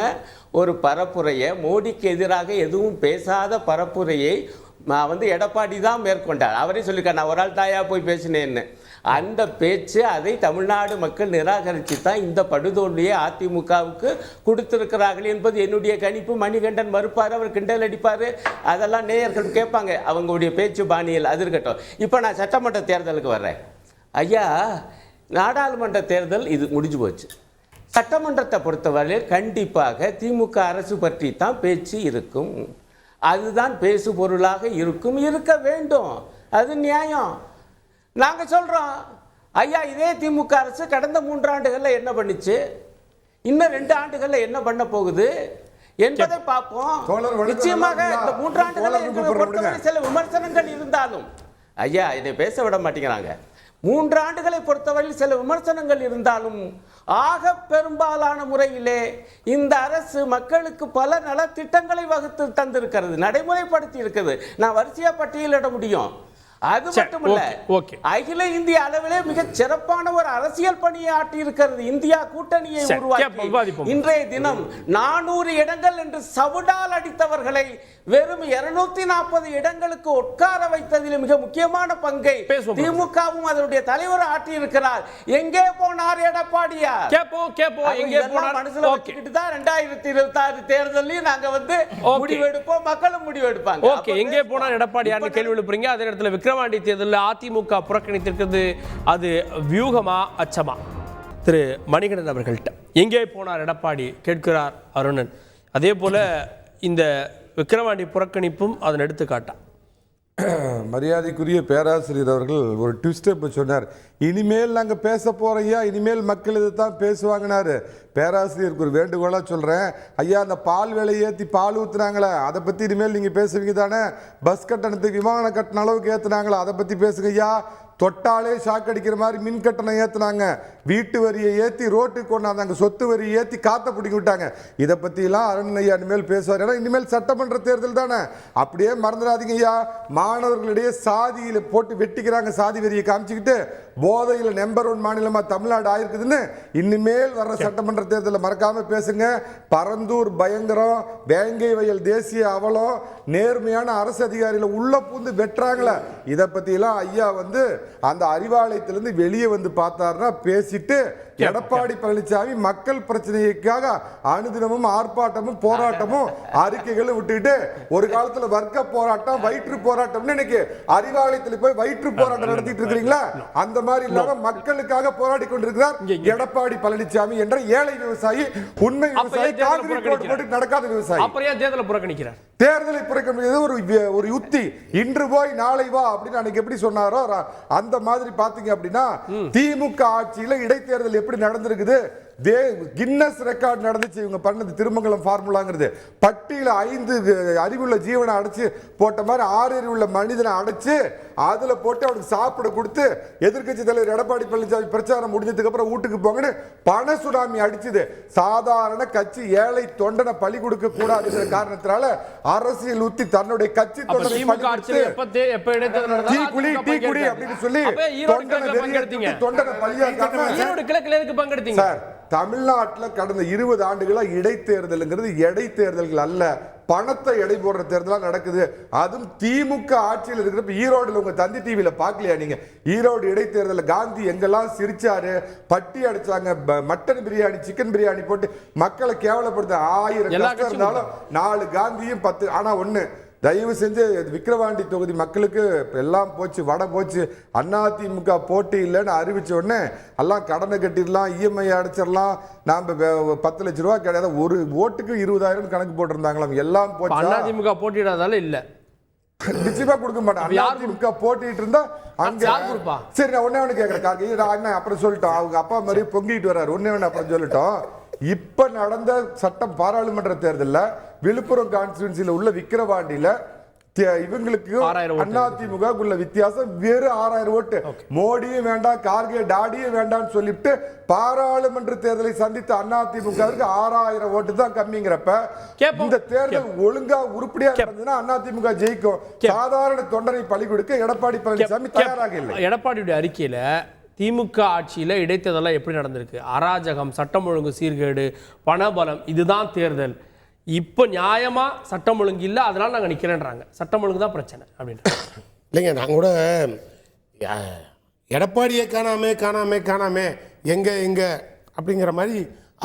ஒரு பரப்புரையை, மோடிக்கு எதிராக எதுவும் பேசாத பரப்புரையை எடப்பாடி தான் மேற்கொண்டார். அவரே சொல்லியிருக்கார், நான் ஒரு ஆள் தாயா போய் பேசினேன்னு. அந்த பேச்சு அதை தமிழ்நாடு மக்கள் நிராகரித்து தான் இந்த படுதோல்வியை அதிமுகவுக்கு கொடுத்திருக்கிறார்கள் என்பது என்னுடைய கணிப்பு. மணிகண்டன் மறுப்பார், அவர் கிண்டல் அடிப்பார், அதெல்லாம் நேயர்கள் கேட்பாங்க அவங்களுடைய பேச்சு பாணியில். அது இருக்கட்டும். இப்போ நான் சட்டமன்ற தேர்தலுக்கு வர்றேன். ஐயா, நாடாளுமன்ற தேர்தல் இது முடிஞ்சு போச்சு. சட்டமன்றத்தை பொறுத்தவரையில் கண்டிப்பாக திமுக அரசு பற்றி தான் பேச்சு இருக்கும். அதுதான் பேசு பொருளாக இருக்கும், இருக்க வேண்டும். அது நியாயம். நாங்கள் சொல்கிறோம், ஐயா இதே திமுக அரசு கடந்த 3 ஆண்டுகளில் என்ன பண்ணிச்சு, இன்னும் 2 ஆண்டுகளில் என்ன பண்ண போகுது என்பதை பார்ப்போம். நிச்சயமாக இந்த 3 ஆண்டுகளில் சில விமர்சனங்கள் இருந்தாலும், ஐயா இதை பேச விட மாட்டேங்கிறாங்க. 3 ஆண்டுகளை பொறுத்தவரையில் சில விமர்சனங்கள் இருந்தாலும் ஆக பெரும்பாலான முறையிலே இந்த அரசு மக்களுக்கு பல நலத்திட்டங்களை வகுத்து தந்திருக்கிறது, நடைமுறைப்படுத்தி இருக்கிறது. நான் வரிசையாக பட்டியலிட முடியும். அது மட்டுமல்ல, ஓகே. அகில இந்திய அளவிலே மிக சிறப்பான ஒரு அரசியல் பணியை ஆற்றி இருக்கிறது இந்தியா கூட்டணியை சரி, உருவாக்கி. விவாதிப்போம். இன்றைய தினம் 400 இடங்கள் என்று சவுடால் அடித்தவர்களை வெறும் 240 இடங்களுக்கு உட்கார வைத்ததில் மிக முக்கியமான பங்கை பேசுவோம். திமுகவும் அதனுடைய தலைவர் ஆற்றி இருக்கிறார். எங்கே போனார் எடப்பாடியார்? கேப்போம் எங்கே போனார்? மனசுல வச்சுக்கிட்டு தான் 2026 தேர்தலில் நாங்க வந்து முடிவெடுப்போம், மக்களும் முடிவெடுப்பாங்க. ஓகே, எங்கே போனார் எடப்பாடியார்னு கேள்வி எழுப்புறீங்க. அதே இடத்துல விக்கிரவாண்டி தேர்தலில் அதிமுக புறக்கணித்திருக்கிறது. அது வியூகமா அச்சமா? திரு மணிகண்டன் அவர்கள்ட்ட எங்கே போனார் எடப்பாடி கேட்கிறார் அருணன். அதே போல இந்த விக்கிரவாண்டி புறக்கணிப்பும் அதன் எடுத்துக்காட்டா? மரியாதைக்குரிய பேராசிரியர் அவர்கள் ஒரு ட்விஸ்ட் இப்போ சொன்னார். இனிமேல் நாங்கள் பேச போறையா, இனிமேல் மக்கள் இதை தான் பேசுவாங்கனாரு. பேராசிரியருக்கு ஒரு வேண்டுகோளாக சொல்கிறேன், ஐயா அந்த பால் விலை ஏற்றி பால் ஊற்றுனாங்களே அதை பற்றி இனிமேல் நீங்கள் பேசுவீங்க தானே? பஸ் கட்டணத்துக்கு விமான கட்டண அளவுக்கு ஏற்றுனாங்களே அதை பற்றி பேசுங்க ஐயா. தொட்டாலே ஷாக் அடிக்கிற மாதிரி மின் கட்டணம் ஏற்றுனாங்க, வீட்டு வரியை ஏற்றி ரோட்டுக்கு கொண்டாந்தாங்க, சொத்து வரியை ஏற்றி காற்றை பிடிக்க விட்டாங்க. இதை பற்றிலாம் அருண் ஐயா இனிமேல் பேசுவார். ஏன்னா இனிமேல் சட்டமன்ற தேர்தல் தானே. அப்படியே மறந்துடாதீங்க ஐயா, மாணவர்களிடையே சாதியில் போட்டு வெட்டிக்கிறாங்க, சாதி வரியை காமிச்சிக்கிட்டு. போதையில் நம்பர் 1 மாநிலமாக தமிழ்நாடு ஆயிருக்குதுன்னு இனிமேல் வர்ற சட்டமன்ற தேர்தலில் மறக்காமல் பேசுங்க. பரந்தூர் பயங்கரம், வேங்கை வயல் தேசிய அவலம், நேர்மையான அரசு அதிகாரிகளை உள்ள பூந்து வெட்டுறாங்களே, இதை பற்றிலாம் ஐயா வந்து அந்த அறிவாலயத்திலிருந்து வெளியே வந்து பார்த்தாருன்னா பேசிட்டு எடப்பாடி பழனிசாமி மக்கள் பிரச்சனைக்காக அனுதினமும் ஆர்ப்பாட்டமும் போராட்டமும் அறிக்கைகளும் விட்டுட்டு ஒரு காலத்துல வர்க்க போராட்டம் வயிற்று போராட்டம் இன்னைக்கு அறிவாலயத்தில் போய் வயிற்று போராட்டம் நடத்திட்டு இருக்கிறீங்களா? அந்த மாதிரி இல்லாம மக்களுக்காக போராடி கொண்டிருக்கிறார் எடப்பாடி பழனிசாமி என்ற ஏழை விவசாயி, உண்மை விவசாயி, காங்கிரீட் ரோடு போட்டு நடக்காத விவசாயி. தேர்தலை புறக்கணிக்கிறார். தேர்தலை புறக்கணிக்கிறது ஒரு யுக்தி. இன்று போய் நாளை வா அப்படின்னு அன்னைக்கு எப்படி சொன்னாரோ அந்த மாதிரி பாத்தீங்க அப்படின்னா திமுக ஆட்சியில இடைத்தேர்தல் எப்படி நடந்திருக்குது? கின்னஸ் ரெக்கார்ட் நடந்துச்சு. இவங்க பண்ணது திருமங்கலம் ஃபார்முலாங்கிறது. பட்டியல 5 அறிவுள்ள ஜீவனை அடைச்சு போட்ட மாதிரி 6 அறிவுள்ள மனிதனை அடைச்சு அதுல போட்டு அவனுக்கு சாப்பிட கொடுத்து எதிர்க்கட்சி தலைவர் எடப்பாடி பழனிசாமி பிரச்சாரம் முடிஞ்சதுக்கு அப்புறம் வீட்டுக்கு போங்கன்னு பண சுனாமி அடிச்சது. சாதாரண கட்சி ஏழை தொண்டனை பலி கொடுக்க கூடாதுங்கிற காரணத்தினால அரசியல் ஊத்தி தன்னுடைய கட்சி தொண்டனை அப்படின்னு சொல்லி தொண்டனை பலியாக்காம தமிழ்நாட்டில் கடந்த 20 ஆண்டுகளா இடைத்தேர்தலுங்கிறது எடை தேர்தல்கள் அல்ல, பணத்தை எடை போடுற தேர்தலாக நடக்குது. அதுவும் திமுக ஆட்சியில் இருக்கிறப்ப ஈரோடுல உங்க தந்தி டிவியில பாக்கலையா நீங்க? ஈரோடு இடைத்தேர்தலில் காந்தி எங்கெல்லாம் சிரிச்சாரு, பட்டி அடிச்சாங்க, மட்டன் பிரியாணி சிக்கன் பிரியாணி போட்டு மக்களை கேவலப்படுத்த 1000 இருந்தாலும் 4 காந்தியும் 10. ஆனா ஒண்ணு தயவு செஞ்சு விக்கிரவாண்டி தொகுதி மக்களுக்கு எல்லாம் போச்சு, வடை போச்சு. அதிமுக போட்டி இல்லைன்னு அறிவிச்ச உடனே எல்லாம் கடனை கட்டிடலாம், இஎம்ஐ அடைச்சிடலாம், நாம 10 லட்ச ரூபா கிடையாது, ஒரு ஓட்டுக்கு 20,000 கணக்கு போட்டிருந்தாங்களாம். எல்லாம் போச்சு. அதிமுக போட்டியிடாதால இல்ல, நிச்சயமா கொடுக்க மாட்டேன். அதிமுக போட்டிட்டு இருந்தா அங்க சரி. நான் ஒண்ணே கேட்கறேன், அப்புறம் சொல்லிட்டோம். அவங்க அப்பா மாதிரி பொங்கிட்டு வர்றாரு, ஒண்ணே அப்புறம் சொல்லிட்டோம். இப்ப நடந்த சட்டம் பாராளுமன்ற தேர்தலில் விழுப்புரம் கான்ஸ்டிட்யூன்சில உள்ள விக்கிரவாண்டியில இவங்களுக்கு அதிமுக உள்ள வித்தியாசம் வெறும் 6000 ஓட்டு. மோடியும் வேண்டாம், கார்கே டாடியும் வேண்டாம்னு சொல்லிட்டு பாராளுமன்ற தேர்தலை சந்தித்த அதிமுகவுக்கு 6000 ஓட்டு தான் கம்மிங்கிறப்ப இந்த தேர்தல் ஒழுங்கா உருப்படியா நடந்ததுன்னா அதிமுக ஜெயிக்கும். சாதாரண தொண்டரை பலி கொடுக்க எடப்பாடி பழனிசாமி தயாராக இல்லை. எடப்பாடியுடைய அறிக்கையில திமுக ஆட்சியில் இடைத்தேர்தலாம் எப்படி நடந்திருக்கு? அராஜகம், சட்டம் ஒழுங்கு சீர்கேடு, பணபலம், இதுதான் தேர்தல். இப்போ நியாயமா சட்டம் ஒழுங்கு இல்லை, அதனால நாங்கள் நிற்கிறேன்றாங்க. சட்டம் ஒழுங்கு தான் பிரச்சனை அப்படின்ற இல்லைங்க. நான் கூட எடப்பாடியை காணாமே எங்கே அப்படிங்கிற மாதிரி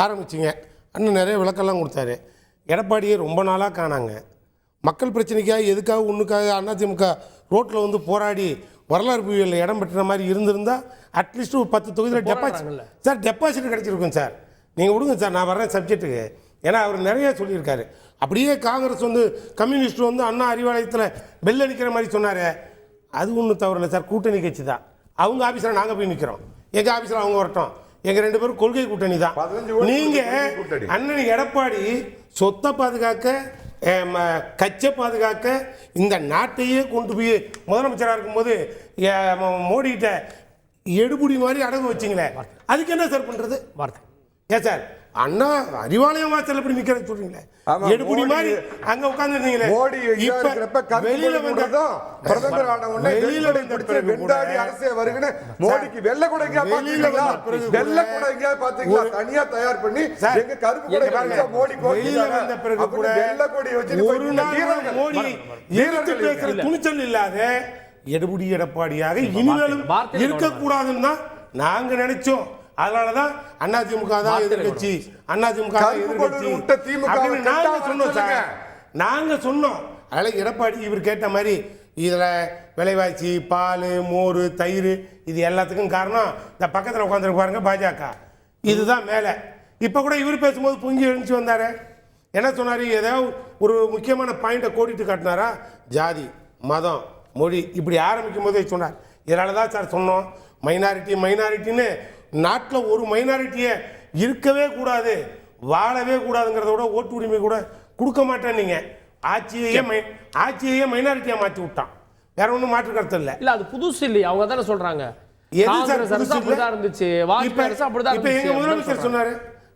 ஆரம்பிச்சிங்க. அண்ணன் நிறைய விளக்கெல்லாம் கொடுத்தாரு. எடப்பாடியை ரொம்ப நாளாக காணாங்க. மக்கள் பிரச்சனைக்காக எதுக்காக ஒன்றுக்காக அதிமுக ரோட்டில் வந்து போராடி வரலாறு புயலில் இடம் பெற்ற மாதிரி இருந்திருந்தால் அட்லீஸ்ட் ஒரு 10 தொகுதியில் டெபாசிட் கிடைச்சிருக்கும் சார். நீங்கள் விடுங்க சார், நான் வர்றேன் சப்ஜெக்ட்டுக்கு. ஏன்னா அவர் நிறைய சொல்லியிருக்காரு. அப்படியே காங்கிரஸ் வந்து கம்யூனிஸ்ட் வந்து அண்ணா அறிவாலயத்தில் பெல் அடிக்கிற மாதிரி சொன்னார். அது ஒன்றும் தவறு இல்லை சார், கூட்டணி கட்சி தான். அவங்க ஆஃபீஸில் நாங்கள் போய் நிற்கிறோம், எங்கள் ஆஃபீஸில் அவங்க வரட்டும். எங்கள் 2 பேரும் கொள்கை கூட்டணி தான். நீங்கள் அண்ணன் எடப்பாடி சொத்தை பாதுகாக்க, கட்சியை பாதுகாக்க, இந்த நாட்டையே கொண்டு போய் முதலமைச்சராக இருக்கும்போது மோடிகிட்ட எடுபுடி மாதிரி அடகு வச்சிங்களே, அதுக்கு என்ன சார் பண்ணுறது? வார்த்தை ஏன் சார் அண்ணா அறிவாலயம் வாசல்ல இப்படி நிக்கிற சொல்றீங்களே, ஆமா, எடுபடி மோடி- மாதிரி அங்க உட்கார்ந்துருந்தீங்களே. மோடி ஐயா இப்ப இருக்கிறப்ப கருப்பு வெளியில கொடி வந்த போடுறதும் பிரதமர் ஆன உடனே வெளியில வெள்ளை வந்த பிடிச்சு பிறகு கூட வெண்டாடி அரசே வருகன்னு மோடிக்கு வெள்ளை கொடை எங்கேயா வெளியில பாத்தீங்களா? வந்த பிறகு கூட வெள்ளை கொடை எங்கேயா பாத்தீங்களா? தனியா தயார் பண்ணி சார், எங்க கருப்பு கொடை இங்க பாருங்க, வச்சா மோடி வெளியில வந்த பிறகு கூட வெள்ளை கொடி வச்சு ஒரு நாள் மோடி எதிர்த்து பேசுற துணிச்சல் இல்லாத எடுபடி எடப்பாடியாக இனிமேலும் வார்த்தையில இருக்கக்கூடாதுன்னு தான் நாங்க நினைச்சோம். அதனாலதான் அதிமுக தான் எதிர்கட்சி, அதிமுக தான் கருப்பு கொடி எதிர்கட்சி விட்ட திமுக வை அப்படின்னு நாங்க கெட்டா சொன்னோம் சார். சொல்லுங்க. நாங்க சொன்னோம். அதனால எடப்பாடி இவர் கேட்ட மாதிரி இதுல விலைவாசி, பால், மோர், தயிர் இது எல்லாத்துக்கும் காரணம் இந்த பக்கத்துல உட்காந்துருக்கு பாருங்க பாஜக. இதுதான் மேலே. இப்ப கூட இவர் பேசும்போது பொங்கி எழுந்துச்சு வந்தாரு. என்ன சொன்னாரு? ஏதாவது ஒரு முக்கியமான பாயிண்டை கோடிட்டு காட்டினாரா? ஜாதி, மதம், மொழி இப்படி ஆரம்பிக்கும் போதே சொன்னார். இதனால தான் சார் சொன்னோம், மைனாரிட்டின்னு நாட்டில் ஒரு மைனாரிட்டியை இருக்கவே கூடாது, வாழவே கூடாதுங்கிறத விட ஓட்டு உரிமை கூட கொடுக்க மாட்டேன். நீங்கள் ஆட்சியையே மைனாரிட்டியாக மாற்றி விட்டான். வேற ஒன்றும் மாற்று கருத்து இல்லை. இல்ல அது புதுசு இல்லையா? அவங்க தானே சொல்றாங்க. எது சார் காங்கிரஸ் அரசு புதுசு அப்படிதான் இல்லை? இருந்துச்சு, வாஜ்பாய் அரசு அப்படிதான் இப்ப எங்க இருந்துச்சு. முதலமைச்சர் சொன்னாரு,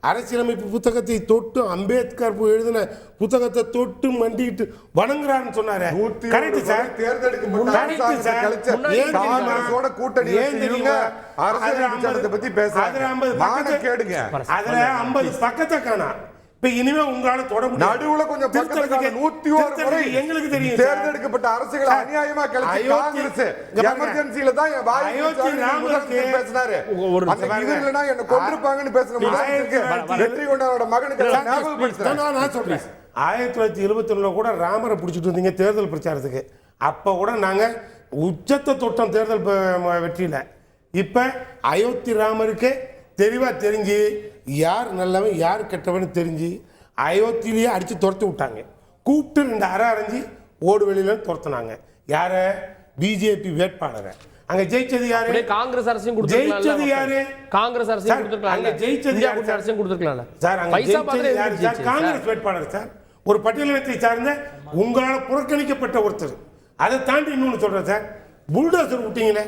அரசியலமைப்பு புத்தகத்தை தொட்டு அம்பேத்கர் எழுதின புத்தகத்தை தொட்டு மண்டிட்டு வணங்குறாருன்னு சொன்னாரு. Correct sir. தேர்ந்தெடுக்கப்பட்ட அரசாங்கத்தை கலைச்ச காங்கிரஸோட கூட்டணி வச்சு இவங்க அரசியல் சட்டத்தை பத்தி பேசுறாங்க. மானக்கேடுங்க. அதுல 50 பக்கத்தை காணோம். இப்ப இனிமே உங்களால தொட முடியாது. நடுவுல கொஞ்சம் பக்கத்துக்கு 101 முறை எங்களுக்கு தெரியும் தேர்ந்தெடுக்கப்பட்ட அரசுகளை அநியாயமா கலைச்ச காங்கிரஸ் எமர்ஜென்சில தான் அயோத்தி ராமருக்கு பேசினாரு. அந்த இது இல்லனா என்ன கொன்றுப்பாங்கன்னு பேசுற முதலமைச்சருக்கு வெற்றி கொண்டாரோட மகனுக்கு ஞாபகப்படுத்துறேன். நான் சொல்றேன், 1921 கூட ராமரை பிடிச்சிட்டு வந்தீங்க தேர்தல் பிரச்சாரத்துக்கு. அப்ப கூட நாங்க உச்சத்தை தொட்டோம் தேர்தல் வெற்றியில. இப்ப அயோத்தி ராமருக்கு தெளிவா தெரிஞ்சு யார் நல்லவன் யார் கெட்டவன் தெரிஞ்சு அயோத்தியிலேயே அடிச்சு துரத்து விட்டாங்க. கூப்பிட்டு 2 அரை அரைஞ்சி ஓடு வெளியில துரத்துனாங்க. யார? பிஜேபி வேட்பாளரை. அங்க ஜெயிச்சது யாரு? அப்படியே காங்கிரஸ் அரசையும் ஜெயிச்சது யாரு? காங்கிரஸ் அரசையும் கொடுத்திருக்கலாம். அங்க ஜெயிச்சது இந்தியா யாரு கூட்டணி அரசையும் கொடுத்திருக்கலாம் சார். அங்க பைசா ஜெயிச்சது பாத்திரம் யாரு சார்? காங்கிரஸ் வேட்பாளர் சார். ஒரு பட்டியலினத்தை சார்ந்த உங்களால் புறக்கணிக்கப்பட்ட ஒருத்தர். அதை தாண்டி இன்னொன்னு சொல்றேன் சார், புல்டோசர் விட்டீங்களே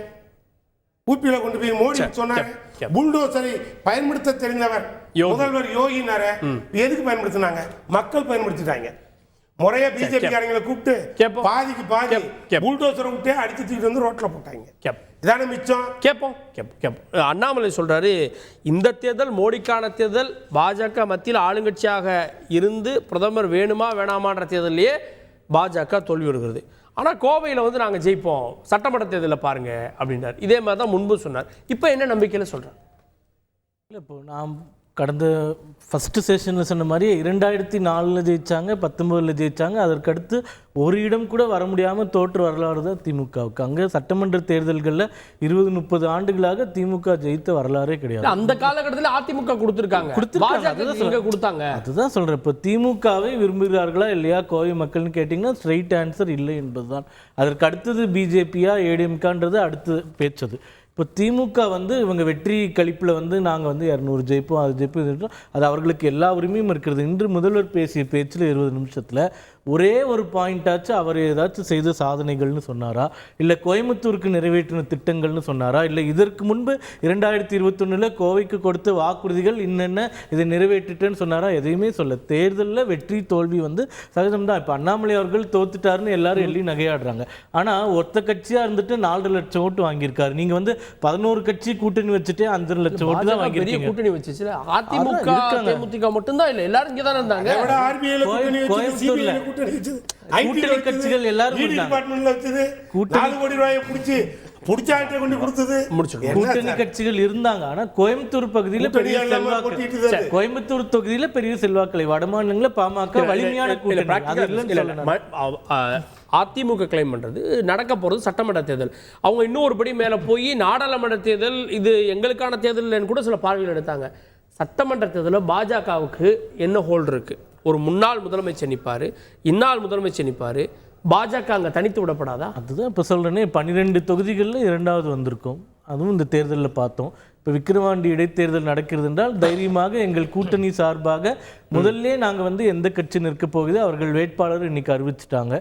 ஊப்பியில கொண்டு போய் மோடி சொன்னாரு. புல்டோசரை பயன்படுத்த தெரிந்தவர் முதல்வர் யோகினார. எதுக்கு பயன்படுத்தினாங்க? மக்கள் பயன்படுத்திட்டாங்க. முறையா பிஜேபி காரங்களை கூப்பிட்டு பாதிக்கு பாதி புல்டோசரை விட்டே அடிச்சு தூக்கிட்டு வந்து ரோட்ல போட்டாங்க. இதான மிச்சம். கேட்போம். அண்ணாமலை சொல்றாரு, இந்த தேர்தல் மோடிக்கான தேர்தல், பாஜக மத்தியில் ஆளுங்கட்சியாக இருந்து பிரதமர் வேணுமா வேணாமான்ற தேர்தலையே பாஜக தோல்வி வருகிறது. ஆனால் கோவையில் வந்து நாங்கள் ஜெயிப்போம், சட்டமன்ற தேர்தலில் பாருங்க அப்படின்றார். இதே மாதிரி தான் முன்பு சொன்னார். இப்போ என்ன நம்பிக்கையில் சொல்கிறார்? இல்லை, இப்போ நான் கடந்த ஃபஸ்ட்டு செஷனில் சொன்ன மாதிரி 2004 ஜெயித்தாங்க, 19 ஜெயித்தாங்க. அதற்கடுத்து ஒரு இடம் கூட வர முடியாமல் தோற்று வரலாறு தான் திமுகவுக்கு. அங்கே சட்டமன்ற தேர்தல்களில் 20-30 ஆண்டுகளாக திமுக ஜெயித்த வரலாறே கிடையாது. அந்த காலகட்டத்தில் அதிமுக கொடுத்துருக்காங்க. அதுதான் சொல்கிறேன். இப்போ திமுகவை விரும்புகிறார்களா இல்லையா கோவை மக்கள்னு கேட்டிங்கன்னா ஸ்ட்ரைட் ஆன்சர் இல்லை என்பதுதான். அதற்கு அடுத்தது பிஜேபியா ஏடிஎம்கான்றது அடுத்து பேச்சது. இப்போ திமுக வந்து இவங்க வெற்றி கழிப்பில் வந்து நாங்கள் வந்து 200 ஜெயிப்போம், அது ஜெயிப்போம், அது அவர்களுக்கு எல்லா உரிமையும் இருக்கிறது. இன்று முதல்வர் பேசிய பேச்சில் 20 நிமிஷத்தில் ஒரே ஒரு பாயிண்டாச்சு அவர் ஏதாச்சும் செய்த சாதனைகள்னு சொன்னாரா, இல்லை கோயம்புத்தூருக்கு நிறைவேற்றின திட்டங்கள்னு சொன்னாரா, இல்லை இதற்கு முன்பு 2021 கோவைக்கு கொடுத்த வாக்குறுதிகள் இன்னென்ன இதை நிறைவேற்றிட்டேன்னு சொன்னாரா? எதையுமே சொல்ல. தேர்தலில் வெற்றி தோல்வி வந்து சகஜம்தான். இப்போ அண்ணாமலை அவர்கள் தோத்துட்டாருன்னு எல்லாரும் எள்ளி நகையாடுறாங்க. ஆனால் ஒத்த கட்சியாக இருந்துட்டு 4 லட்சம் ஓட்டு வாங்கியிருக்காரு. நீங்கள் வந்து 11 கட்சி கூட்டணி வச்சுட்டு 5 லட்சம் ஓட்டு தான் வாங்கியிருக்கீங்க. கூட்டணி வச்சுச்சு அதிமுக தேமுதிக மட்டும்தான் இல்லை, எல்லாரும் இங்கே தானே இருந்தாங்க. கோயம்புத்தூர்ல கூட்டணி கட்சிகள் எல்லாரும் கூட்டணி கட்சிகள் இருந்தாங்க. ஆனா கோயம்புத்தூர் பகுதியில் பெரிய செல்வாக்கு, கோயம்புத்தூர் தொகுதியில் பெரிய செல்வாக்களை, வடமாநிலங்களில் பாமக வலிமையான கூட்டணி. அதிமுக கிளைம் பண்றது நடக்க போறது சட்டமன்ற தேர்தல். அவங்க இன்னொரு படி மேல போய் நாடாளுமன்ற தேர்தல் இது எங்களுக்கான தேர்தல் கூட சில பார்வைகள் எடுத்தாங்க. சட்டமன்ற தேர்தலில் பாஜகவுக்கு என்ன ஹோல்டு இருக்கு? ஒரு முன்னாள் முதலமைச்சர் நிற்பாரு, இந்நாள் முதலமைச்சர் நிற்பாரு, பாஜக அங்கே தனித்து விடப்படாதா? அதுதான் இப்போ சொல்கிறேனே, 12 தொகுதிகளில் 2வது வந்திருக்கோம். அதுவும் இந்த தேர்தலில் பார்த்தோம். இப்போ விக்கிரவாண்டி இடைத்தேர்தல் நடக்கிறது என்றால் தைரியமாக எங்கள் கூட்டணி சார்பாக முதல்ல நாங்கள் வந்து எந்த கட்சி நிற்க போகுது அவர்கள் வேட்பாளர் இன்னைக்கு அறிவிச்சிட்டாங்க.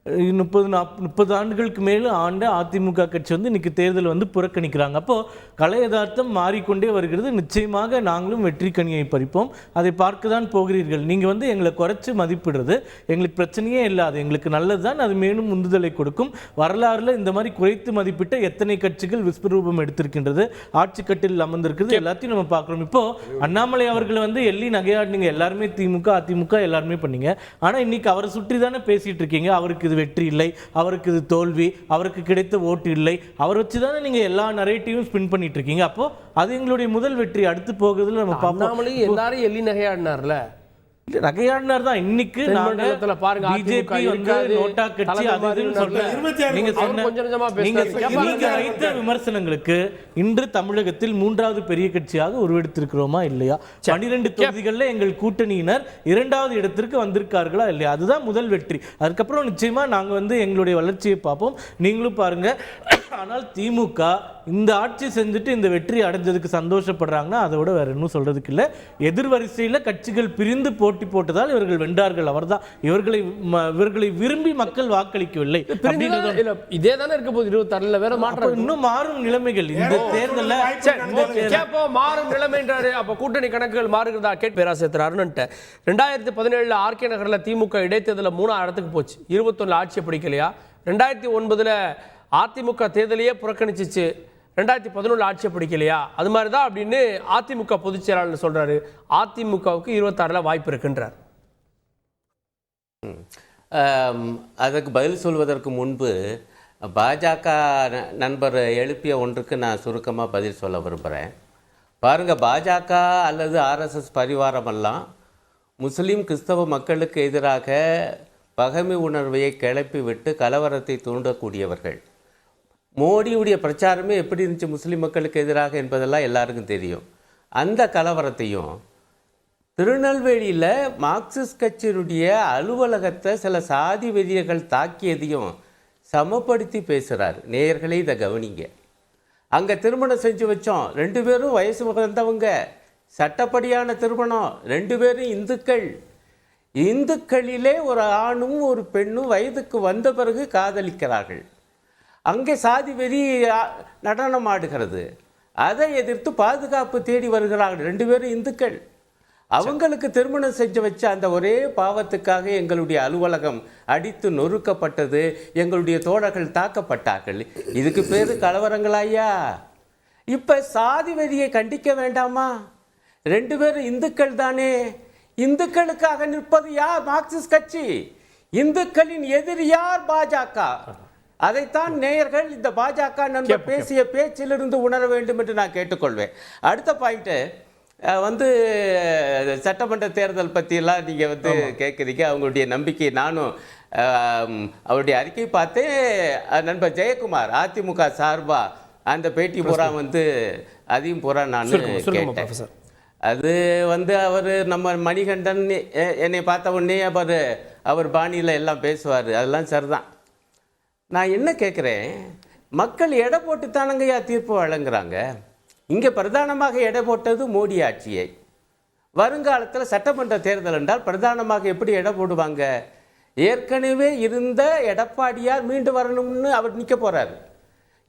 30 ஆண்டுகளுக்கு மேலே ஆண்ட அதிமுக கட்சி வந்து இன்னைக்கு தேர்தல் வந்து புறக்கணிக்கிறாங்க. அப்போ கலை யதார்த்தம் மாறிக்கொண்டே வருகிறது. நிச்சயமாக நாங்களும் வெற்றி கனியை பறிப்போம். அதை பார்க்க தான் போகிறீர்கள். நீங்கள் வந்து எங்களை குறைச்சி மதிப்பிடுறது எங்களுக்கு பிரச்சனையே இல்லாது, எங்களுக்கு நல்லது தான். அது மேலும் உந்துதலை கொடுக்கும். வரலாறுல இந்த மாதிரி குறைத்து மதிப்பிட்ட எத்தனை கட்சிகள் விஸ்வரூபம் எடுத்திருக்கின்றது, ஆட்சி கட்டில் அமர்ந்திருக்கிறது, எல்லாத்தையும் நம்ம பார்க்குறோம். இப்போ அண்ணாமலை அவர்கள் வந்து எள்ளி நகையாடினீங்க, எல்லாருமே திமுக அதிமுக எல்லாருமே பண்ணீங்க. ஆனால் இன்னைக்கு அவரை சுற்றி தானே பேசிட்டு இருக்கீங்க. அவருக்கு இது வெற்றி இல்லை, அவருக்கு இது தோல்வி, அவருக்கு கிடைத்த ஓட்டு இல்லை, அவர் வச்சு தானே நீங்க எல்லா நரேட்டிவும் ஸ்பின் பண்ணிட்டு இருக்கீங்க. அப்போ அது எங்களுடைய முதல் வெற்றி. அடுத்து போகுதுல நம்ம பார்ப்போம். எல்லாரும் எள்ளி நகையாடினார்ல, நகையாடினார் தான். இன்னைக்கு பாருங்க பிஜேபி வந்து நோட்டா கட்சி அதுன்னு சொல்றேன். நீங்க வைத்த விமர்சனங்களுக்கு இன்று தமிழகத்தில் 3வது பெரிய கட்சியாக உருவெடுத்திருக்கிறோமா இல்லையா? 12 தொகுதிகளில் எங்கள் கூட்டணியினர் 2வது இடத்திற்கு வந்திருக்கார்களா இல்லையா? அதுதான் முதல் வெற்றி. அதுக்கப்புறம் நிச்சயமா நாங்க வந்து எங்களுடைய வளர்ச்சியை பார்ப்போம், நீங்களும் பாருங்க. ஆனால் திமுக இந்த ஆட்சி செஞ்சுட்டு இந்த வெற்றி அடைஞ்சதுக்கு சந்தோஷப்படுறாங்கன்னா அதோட வேற இன்னும் சொல்றதுக்கு இல்லை. எதிர்வரிசையில் கட்சிகள் பிரிந்து போட்டி போட்டதால் இவர்கள் வென்றார்கள். அவர்தான் இவர்களை விரும்பி மக்கள் வாக்களிக்கவில்லை. இதே தானே இருக்க போது 26 வேற மாற்றம் இன்னும் மாறும் நிலைமைகள் இந்த தேர்தலில் மாறும் நிலைமை என்றாரு. அப்ப கூட்டணி கணக்குகள் மாறுகிறதா கேட் பேராசிரியர் அருணன்ட்ட 2017 ஆர்கே நகர்ல திமுக இடைத்தேர்தலில் 3ஆம் இடத்துக்கு போச்சு. 21 ஆட்சியை பிடிக்கலையா? 2009 அதிமுக தேர்தலையே புறக்கணிச்சிச்சு. 2011 ஆட்சியை பிடிக்கலையா? அது மாதிரி தான் அப்படின்னு அதிமுக பொதுச் செயலாளர் சொல்றாரு. அதிமுகவுக்கு 26 வாய்ப்பு இருக்குன்றார். அதுக்கு பதில் சொல்வதற்கு முன்பு பாஜக நண்பர் எழுப்பிய ஒன்றுக்கு நான் சுருக்கமாக பதில் சொல்ல விரும்புகிறேன். பாருங்கள், பாஜக அல்லது ஆர்எஸ்எஸ் பரிவாரமெல்லாம் முஸ்லீம் கிறிஸ்தவ மக்களுக்கு எதிராக பகைமை உணர்வையை கிளப்பி விட்டு கலவரத்தை தூண்டக்கூடியவர்கள். மோடியுடைய பிரச்சாரமே எப்படி இருந்துச்சு முஸ்லீம் மக்களுக்கு எதிராக என்பதெல்லாம் எல்லாருக்கும் தெரியும். அந்த கலவரத்தையும் திருநெல்வேலியில் மார்க்சிஸ்ட் கட்சியினுடைய அலுவலகத்தை சில சாதி வெறியர்கள் தாக்கியதையும் சமப்படுத்தி பேசுகிறார். நேயர்களே இதை கவனிங்க. அங்கே திருமணம் செஞ்சு வச்சோம், 2 பேரும் வயசு வந்தவங்க, சட்டப்படியான திருமணம், 2 பேரும் இந்துக்கள். இந்துக்களிலே ஒரு ஆணும் ஒரு பெண்ணும் வயதுக்கு வந்த பிறகு காதலிக்கிறார்கள். அங்கே சாதி வெறி நடனம் ஆடுகிறது. அதை எதிர்த்து பாதுகாப்பு தேடி வருகிறார்கள். 2 பேரும் இந்துக்கள். அவங்களுக்கு திருமணம் செஞ்சு வச்ச அந்த ஒரே பாவத்துக்காக எங்களுடைய அலுவலகம் அடித்து நொறுக்கப்பட்டது, எங்களுடைய தோழர்கள் தாக்கப்பட்டார்கள். இதுக்கு பேர் கலவரங்களாயா? இப்போ சாதி வெறியை கண்டிக்க வேண்டாமா? 2 பேரும் இந்துக்கள் தானே. இந்துக்களுக்காக நிற்பது யார்? மார்க்சிஸ்ட் கட்சி. இந்துக்களின் எதிரி யார்? பாஜக. அதைத்தான் நேயர்கள் இந்த பாஜக நண்பர் பேசிய பேச்சிலிருந்து உணர வேண்டும் என்று நான் கேட்டுக்கொள்வேன். அடுத்த பாயிண்ட்டு வந்து சட்டமன்ற தேர்தல் பற்றியெல்லாம் நீங்கள் வந்து கேட்குறீங்க. அவங்களுடைய நம்பிக்கை நானும் அவருடைய அறிக்கை பார்த்தேன். நண்பர் ஜெயக்குமார் அதிமுக சார்பாக அந்த பேட்டி பூரா வந்து அதையும் பூரா நான் கேட்டேன். அது வந்து அவர் நம்ம மணிகண்டன் என்னை பார்த்த உடனே அவர் பாணியில் எல்லாம் பேசுவார். அதெல்லாம் சரிதான். நான் என்ன கேட்குறேன், மக்கள் எடை போட்டு தானங்கய்யா தீர்ப்பு வழங்குறாங்க. இங்கே பிரதானமாக எடை போட்டது மோடி ஆட்சியை. வருங்காலத்தில் சட்டமன்ற தேர்தல் என்றால் பிரதானமாக எப்படி எடை போடுவாங்க? ஏற்கனவே இருந்த எடப்பாடியார் மீண்டு வரணும்னு அவர் நிற்க போகிறார்.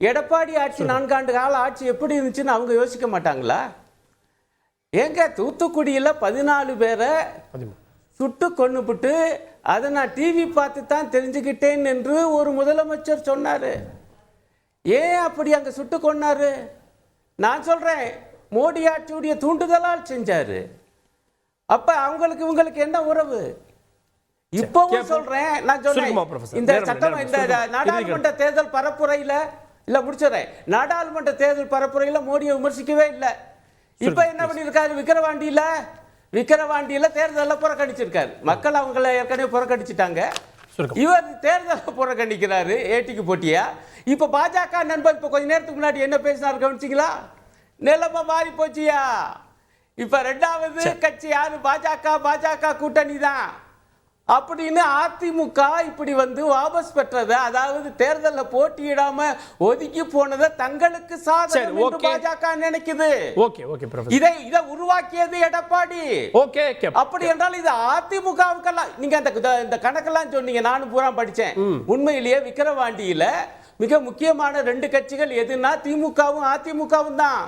எடப்பாடி ஆட்சி 4 ஆண்டு கால ஆட்சி எப்படி இருந்துச்சுன்னு அவங்க யோசிக்க மாட்டாங்களா? ஏங்க, தூத்துக்குடியில் 14 பேரை சுட்டு கொன்னுபிட்டு அதை நான் டிவி பார்த்து தான் தெரிஞ்சுக்கிட்டேன் என்று ஒரு முதலமைச்சர் சொன்னார். ஏன் அப்படி அங்கே சுட்டு கொன்னாரு? நான் சொல்கிறேன், மோடி ஆட்சியுடைய தூண்டுதலால் செஞ்சார். அப்போ அவங்களுக்கு இவங்களுக்கு என்ன உறவு? இப்போவும் சொல்கிறேன், நான் சொல்றேன், இந்த சட்டம் இந்த நாடாளுமன்ற தேர்தல் பரப்புரையில் இல்லை முடிச்சிடறேன், நாடாளுமன்ற தேர்தல் பரப்புரையில் மோடியை விமர்சிக்கவே இல்லை. இப்போ என்ன பண்ணியிருக்காரு? விக்கிரவாண்டியில் தேர்தலில் புறக்கணிச்சிருக்காரு. மக்கள் அவங்கள ஏற்கனவே புறக்கணிச்சிட்டாங்க. இவர் தேர்தலை புறக்கணிக்கிறாரு ஏட்டிக்கு போட்டியா. இப்போ பாஜக நண்பர் இப்போ கொஞ்ச நேரத்துக்கு முன்னாடி என்ன பேசினார் கவனிச்சிங்களா? நிலைமை மாறி போச்சியா. இப்போ 2வது கட்சி யாரு? பாஜக கூட்டணி தான். அப்படின்னு அதிமுக இப்படி வந்து வாபஸ் பெற்றதை, அதாவது தேர்தலில் போட்டியிடாம ஒதுக்கி போனதை தங்களுக்கு சாதகம் என்று பாஜக நினைக்குது. ஓகே ஓகே ப்ரொஃபசர், இதை உருவாக்கியது எடப்பாடி. ஓகே அப்படி என்றால் இது அதிமுகவுக்கெல்லாம் நீங்க இந்த கணக்கெல்லாம் சொன்னீங்க, நானும் பூரா படிச்சேன். உண்மையிலேயே விக்கிரவாண்டியில மிக முக்கியமான 2 கட்சிகள் எதுனா திமுகவும் அதிமுகவும் தான்.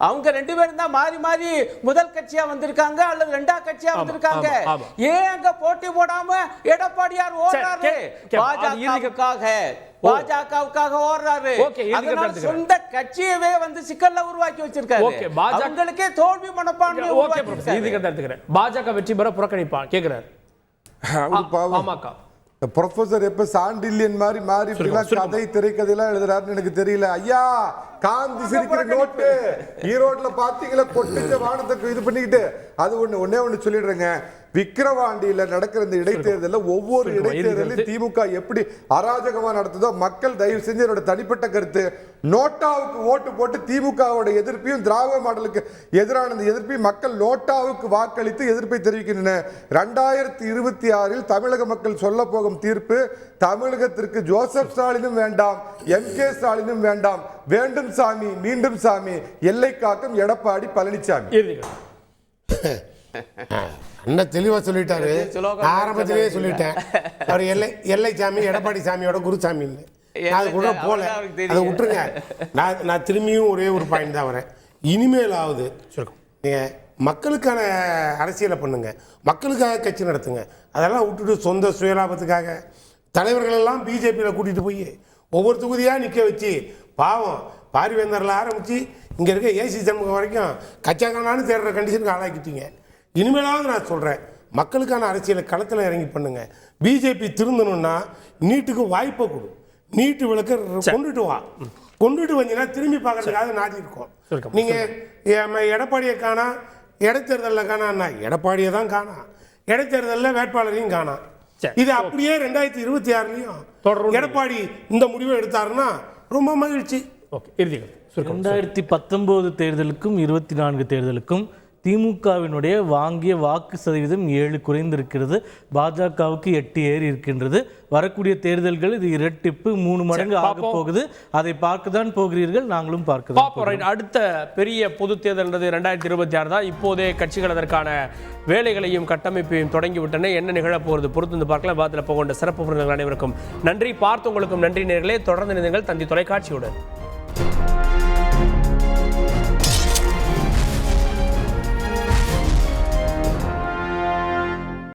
அவங்க 2 பேரும் தான் மாறி மாறி முதல் கட்சியா வந்திருக்காங்க அல்லது 2ஆம் கட்சியா வந்திருக்காங்க. ஏன் அங்க போட்டி போடாம எடப்பாடியார் ஓடுறாரு? பாஜகவுக்காக ஓடுறாரு. சொந்த கட்சியவே வந்து சிக்கல்ல உருவாக்கி வச்சிருக்காரு. அவங்களுக்கே தோல்வி மனப்பான்மை உருவாக்கி வச்சிருக்காரு. பாஜக வெற்றி பெற புறக்கணிப்பான் கேக்குறாரு. பாமக ப்ரொஃபசர் எப்ப சாண்டில்யன் மாதிரி மாறி கதை திரைக்கதையெல்லாம் எழுதுறாருன்னு எனக்கு தெரியல. ஐயா காந்தி சிரிக்கிற நோட்டு ஈரோட்ல பாத்தீங்களா, கொட்டிச்ச வானத்துக்கு இது பண்ணிக்கிட்டு. அது ஒன்னே ஒண்ணு சொல்லிடுறேங்க, விக்கிரவாண்டியில நடக்கிற இந்த இடைத்தேர்தலில் ஒவ்வொரு இடைத்தேர்தலில் திமுக எப்படி அராஜகமா நடத்துதோ, மக்கள் தயவு செஞ்சு என்னோட தனிப்பட்ட கருத்து, நோட்டாவுக்கு ஓட்டு போட்டு திமுகவோட எதிர்ப்பையும் திராவிட மாடலுக்கு எதிரான எதிர்ப்பையும் மக்கள் நோட்டாவுக்கு வாக்களித்து எதிர்ப்பை தெரிவிக்கின்றன. 2026 தமிழக மக்கள் சொல்ல போகும் தீர்ப்பு, தமிழகத்திற்கு ஜோசப் ஸ்டாலினும் வேண்டாம், MK ஸ்டாலினும் வேண்டாம், வேண்டும் சாமி மீண்டும் சாமி, எல்லை காக்கும் எடப்பாடி பழனிசாமி. அண்ணா தெளிவா சொல்லிட்டாரு, ஆரம்பத்திலேயே சொல்லிட்டேன். அவர் எல்லை சாமி எடப்பாடி சாமியோட குருசாமி இல்லை, அது கூட போல, அதை விட்டுருங்க. நான் திரும்பியும் ஒரே ஒரு பாயிண்ட் தான் வரேன். இனிமேலாவது நீங்கள் மக்களுக்கான அரசியலை பண்ணுங்க, மக்களுக்காக கட்சி நடத்துங்க. அதெல்லாம் விட்டுட்டு சொந்த சுயலாபத்துக்காக தலைவர்களெல்லாம் பிஜேபியில் கூட்டிகிட்டு போய் ஒவ்வொரு தொகுதியாக நிற்க வச்சு, பாவம் பாரிவேந்தரில் ஆரம்பித்து இங்கே இருக்க ஏசி சண்முகம் வரைக்கும் கச்சாக்கானான்னு தேடுற கண்டிஷனுக்கு ஆளாக்கிட்டீங்க. இனிமேலாவது நான் சொல்கிறேன், மக்களுக்கான அரசியலை களத்தில் இறங்கி பண்ணுங்க. பிஜேபி திருந்தணும்னா நீட்டுக்கு வாய்ப்பை கொடு, நீட்டு விளக்க கொண்டுட்டு வந்தீங்கன்னா திரும்பி பார்க்கறதுக்காக நாட்டி இருக்கோம். நீங்கள் எடப்பாடியை காணா, இடைத்தேர்தலில் காணா, எடப்பாடியை தான் காணா, இடைத்தேர்தலில் வேட்பாளரையும் காணா. இது அப்படியே 2026 எடப்பாடி இந்த முடிவை எடுத்தாருன்னா ரொம்ப மகிழ்ச்சி. 2019 தேர்தலுக்கும் 24 தேர்தலுக்கும் திமுகவினுடைய வாங்கிய வாக்கு சதவீதம் 7 குறைந்திருக்கிறது, பாஜகவுக்கு 8 ஏறி இருக்கின்றது. வரக்கூடிய தேர்தல்கள் இது இரட்டிப்பு 3 மடங்கு ஆக போகுது. அதை பார்க்க தான் போகிறீர்கள், நாங்களும் பார்க்க. அடுத்த பெரிய பொது தேர்தல் 2026 தான். இப்போதே கட்சிகள் அதற்கான வேலைகளையும் கட்டமைப்பையும் தொடங்கிவிட்டன. என்ன நிகழப் போகிறது பொறுத்து பார்க்கலாம். பாத்தில் போகின்ற சிறப்பு விருந்தினர்கள் அனைவருக்கும் நன்றி. பார்த்தவங்களுக்கும் நன்றி நேயர்களே. தொடர்ந்து நீங்கள் தந்தி தொலைக்காட்சியுடன்.